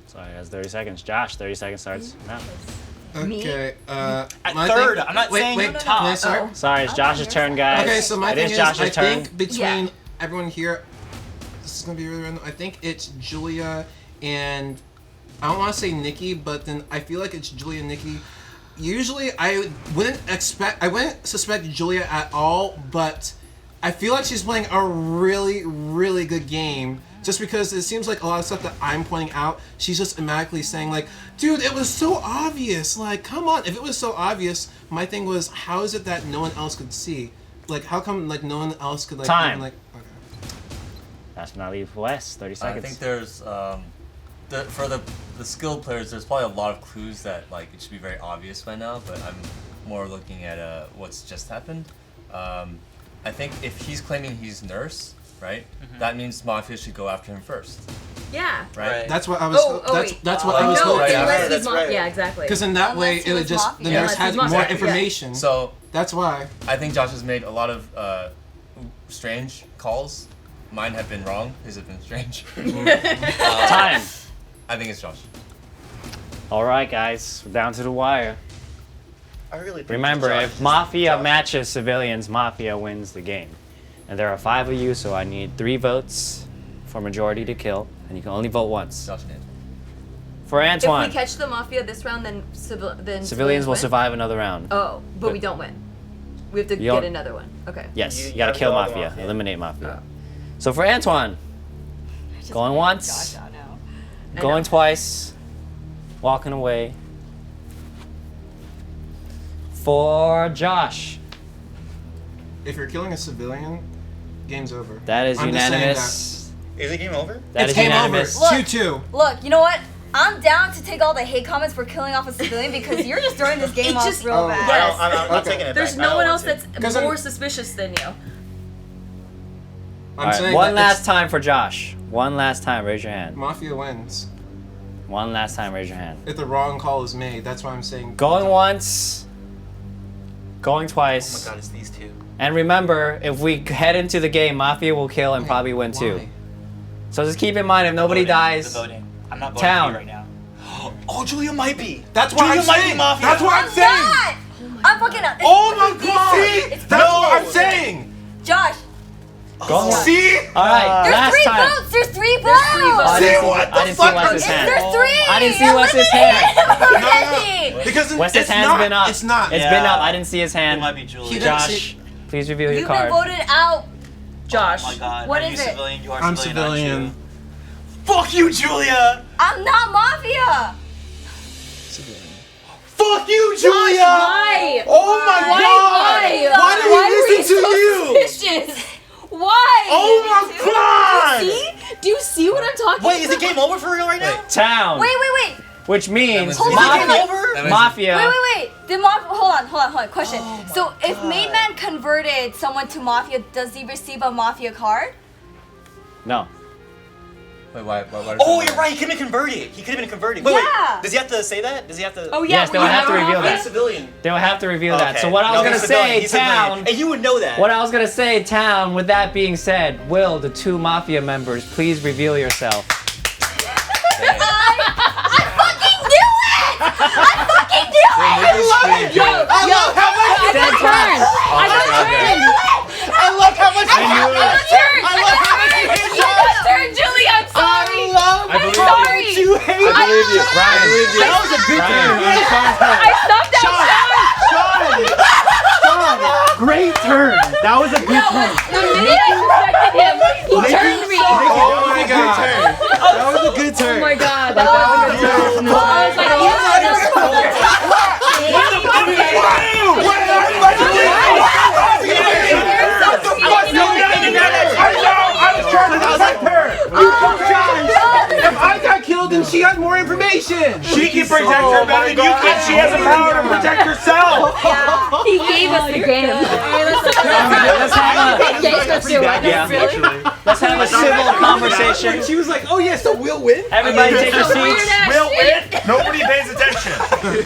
Sorry, that's 30 seconds. Josh, 30 seconds starts now. Okay. At my third, thing- I'm not wait, saying wait, top. Can I start? Sorry, it's Josh's turn, guys. Okay, so my It thing is is, Josh's I turn. think between everyone here, this is gonna be really random. I think it's Julia and I don't want to say Nikki, but then I feel like it's Julia and Nikki. Usually, I wouldn't suspect Julia at all, but I feel like she's playing a really, really good game. Just because it seems like a lot of stuff that I'm pointing out, she's just automatically saying like, dude, it was so obvious. Like, come on. If it was so obvious, my thing was, how is it that no one else could see? Like, how come like no one else could like Time. even, like? Okay. That's when I leave Wes. 30 seconds. I think there's for the skilled players, there's probably a lot of clues that like it should be very obvious by now. But I'm more looking at what's just happened. I think if he's claiming he's nurse, right? That means Mafia should go after him first. Yeah. Right. That's what I was. That's what I was no, hoping. unless he's That's right. Yeah, exactly. Because in that way, it would just the nurse had more information. So that's why I think Josh has made a lot of strange calls. Mine have been wrong. His have been strange. Time. I think it's Josh. All right, guys, we're down to the wire. I really think Remember, Josh if is Mafia Josh. matches civilians, Mafia wins the game. And there are 5 of you, so I need 3 votes for majority to kill, and you can only vote once. Josh did. For Antoine, If we catch the mafia this round, then civilians will win? survive another round. Oh, but we don't win. We have to You get don't- another one. Okay. Yes, You you gotta gotta kill kill all the Mafia, Mafia. eliminate Mafia. So for Antoine, going once, Josh out now. going twice, walking away for Josh. If you're killing a civilian, game's over. That is I'm just saying unanimous. Is it game over? That It's is game unanimous. over. 2-2. Look, you know what? I'm down to take all the hate comments for killing off a civilian because you're just throwing this game off real bad. I'm not taking it There's back. no one else that's 'Cause more I'm- suspicious than you. All right, one last time for Josh. One last time, raise your hand. Mafia wins. One last time, raise your hand. If the wrong call is made, that's why I'm saying. Going once, going twice. Oh my god, it's these two. And remember, if we head into the game, Mafia will kill and probably win too. So just keep in mind, if nobody dies, The voting. I'm not voting town. for you right now. Oh, Julia might be. That's what Julia I'm might saying. be Mafia. That's what I'm saying. Not! I'm fucking. Oh my god! See? That's what I'm saying. Josh. Go on. See? All right, There's last three time. votes. There's 3 votes. I didn't see, what the I didn't see fuck? Wes's hand. There's 3. I didn't see Wes's hand. Eliminate. Because Wes's it's hand's not. been up. It's not. It's been up. I didn't see his It hand. might be Julia. He didn't Josh, please reveal your You've been card. voted out. Josh. Oh my god. What Are is you it? civilian? You are I'm civilian. aren't civilian. you? Fuck you, Julia. I'm not Mafia. Fuck you, Julia. Why? Oh my god! Why did we listen to you? Suspicious? Why? Oh my god. Do you see what I'm talking Wait, is about? it game over for real right now? Town. Wait. Which means Hold on, Mafia. hold on. Mafia. Wait. Hold on. Question. So if Main Man converted someone to Mafia, does he receive a Mafia card? No. Wait, why Oh, you're right. He could have been converted. Wait, Yeah. wait. Does he have to say that? Does he have to? Oh yeah. Yes, they will have to reveal that. Civilian. They will have to reveal that. Okay. So what I was No, gonna he's civilian. say, He's civilian. Town. And you would know that. What I was gonna say, Town. With that being said, Will, the 2 Mafia members, please reveal yourself. I fucking knew it! I love how much I got turned. I got turned. I love how much I got turned. I love how much you hate I got turned, Julie. I'm sorry. I believe sorry. you. I believe you. Ryan. That was a good turn. I stopped that Sean, great turn. That was a good turn. The minute I corrected him, he turned me. Oh my god. That was a good turn. Oh my god, that was a good turn. I was like, I was trying to protect her. You guys. If I got killed, then she got more information. She can protect her better than you can. She has the power to protect herself. he gave us the game. Let's have a civil conversation. She was like, "Oh yeah, so we'll win." Everybody take your seats. Will win. Nobody pays attention.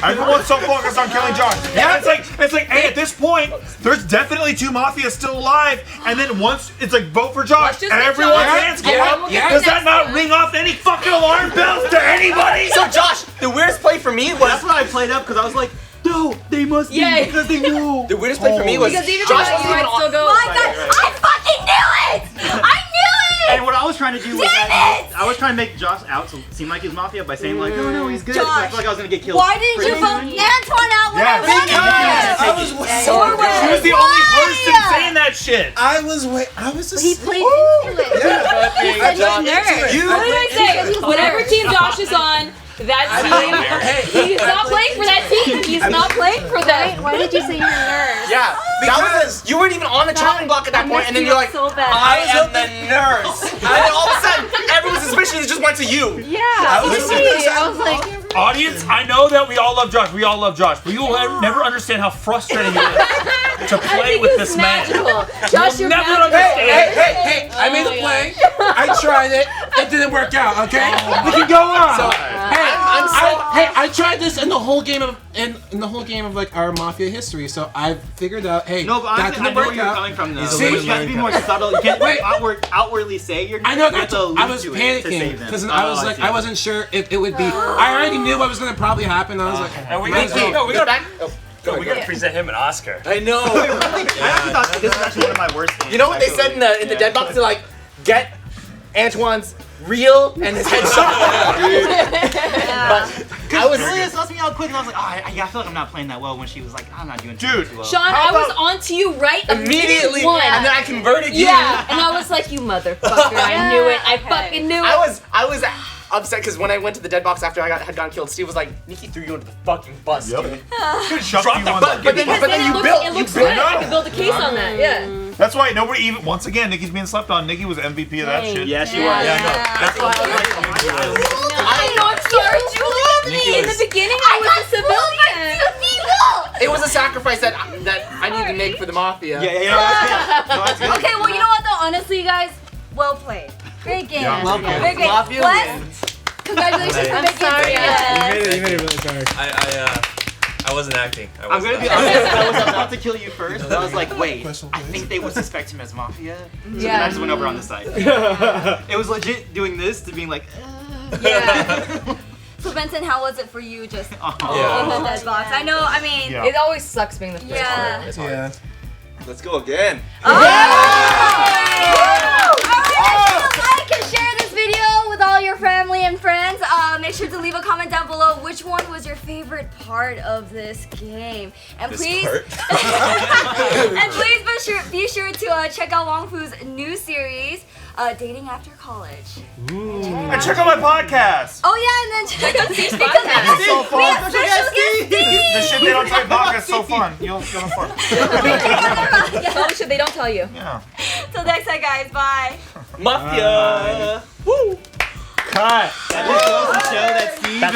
Everyone's so focused on killing Josh. Yeah, it's like, hey, at this point, there's definitely 2 Mafia still alive, and then once it's like vote for Josh, and everyone's hands go up. Does that not ring off any fucking alarm bells to anybody? So Josh, the weirdest play for me was That's what I played up because I was like, no, they must be Yeah. because they knew. the weirdest play for me was Because even Josh without you, wasn't even I'd still on. go. My God, I fucking knew it! I knew it! And what I was trying to do was Damn it! I was trying to make Josh out to seem like he's Mafia by saying like, no, he's good. Josh, I felt like I was gonna get killed. Why didn't you vote Antoine out when I wanted Yes. him? I was so She was the only person saying that shit. I was just. He played into it. Yeah. What did I say? Whatever team Josh is on, that team. He's not playing for that team. He's not playing for them. Why did you say you're a nurse? Yeah, that was you weren't even on the chopping block at that point, and then you're like, so bad. I am the nurse, and then all of a sudden, everyone's suspicion just went to you. Yeah, I was like, Audience, I know that we all love Josh. But you will never understand how frustrating it is to play with this man. Josh, You'll you're never magical. understand. Hey! I made the play. I tried it. It didn't work out. Okay. We can go on. So, I tried this in the whole game of like our Mafia history. So I figured out, hey, No, but that honestly, I didn't know where work you're out. coming from though. See? You have to be more subtle. You can't outwardly say you're. I know you have that. to allude I was to it to panicking save them. because I was like, I wasn't sure if it would be. I already knew what was gonna probably happen. I was like, And we might as well. gotta present him an Oscar. I know. I actually thought this was actually one of my worst games. You know what they said in the dead box? They're like, get Antoine's reel and his headshot. But I was Julia sussed me out quick, and I was like, oh, I feel like I'm not playing that well. When she was like, I'm not doing too well. Sean, I was on to you right immediately, one. and then I converted you. Yeah, and I was like, you motherfucker, I knew it. I fucking knew it. I was upset because when I went to the dead box after I had gotten killed, Steve was like, Nikki threw you into the fucking bus. Yep. Dude. Shut Drop you the on bus. But then you built. It looks you built. good. I can build a case on that. Yeah. That's why nobody even. Once again, Nikki's being slept on. Nikki was MVP of that shit. Yeah, she was. Yeah, no. That's why I was like, I'm sorry, Julie. In the beginning, I was a civilian. it was a sacrifice that I needed to make for the Mafia. Yeah. Okay, well, you know what though? Honestly, guys, well played. Great game. Yeah. Well played. Very great. Mafia Wes, wins. congratulations for I'm making sorry, it. You made it really sorry. I wasn't acting. I'm gonna be honest. I was about to kill you first, but I was like, wait. Question, I please. think they would suspect him as Mafia. So then Yeah. I just went over on this side. It was legit doing this to being like. Yeah. So Benson, how was it for you just Yeah. in the dead box? I know, I mean, Yeah. It always sucks being the first Yeah. one. It's hard. Yeah. Let's go again. Like and share this video with all your family and friends. Make sure to leave a comment down below which one was your favorite part of this game. And This please, part? and please be sure to check out Wong Fu's new series, Dating After College. And check out my podcast. Oh yeah, and then check out Steve's It's so podcast. We fun. have special guest Steve. The shit they don't tell you podcast is so fun. You'll have fun. Tell the shit they don't tell you. Yeah. Till next time, guys. Bye. Mafia! Woo! Cut. That just goes to show that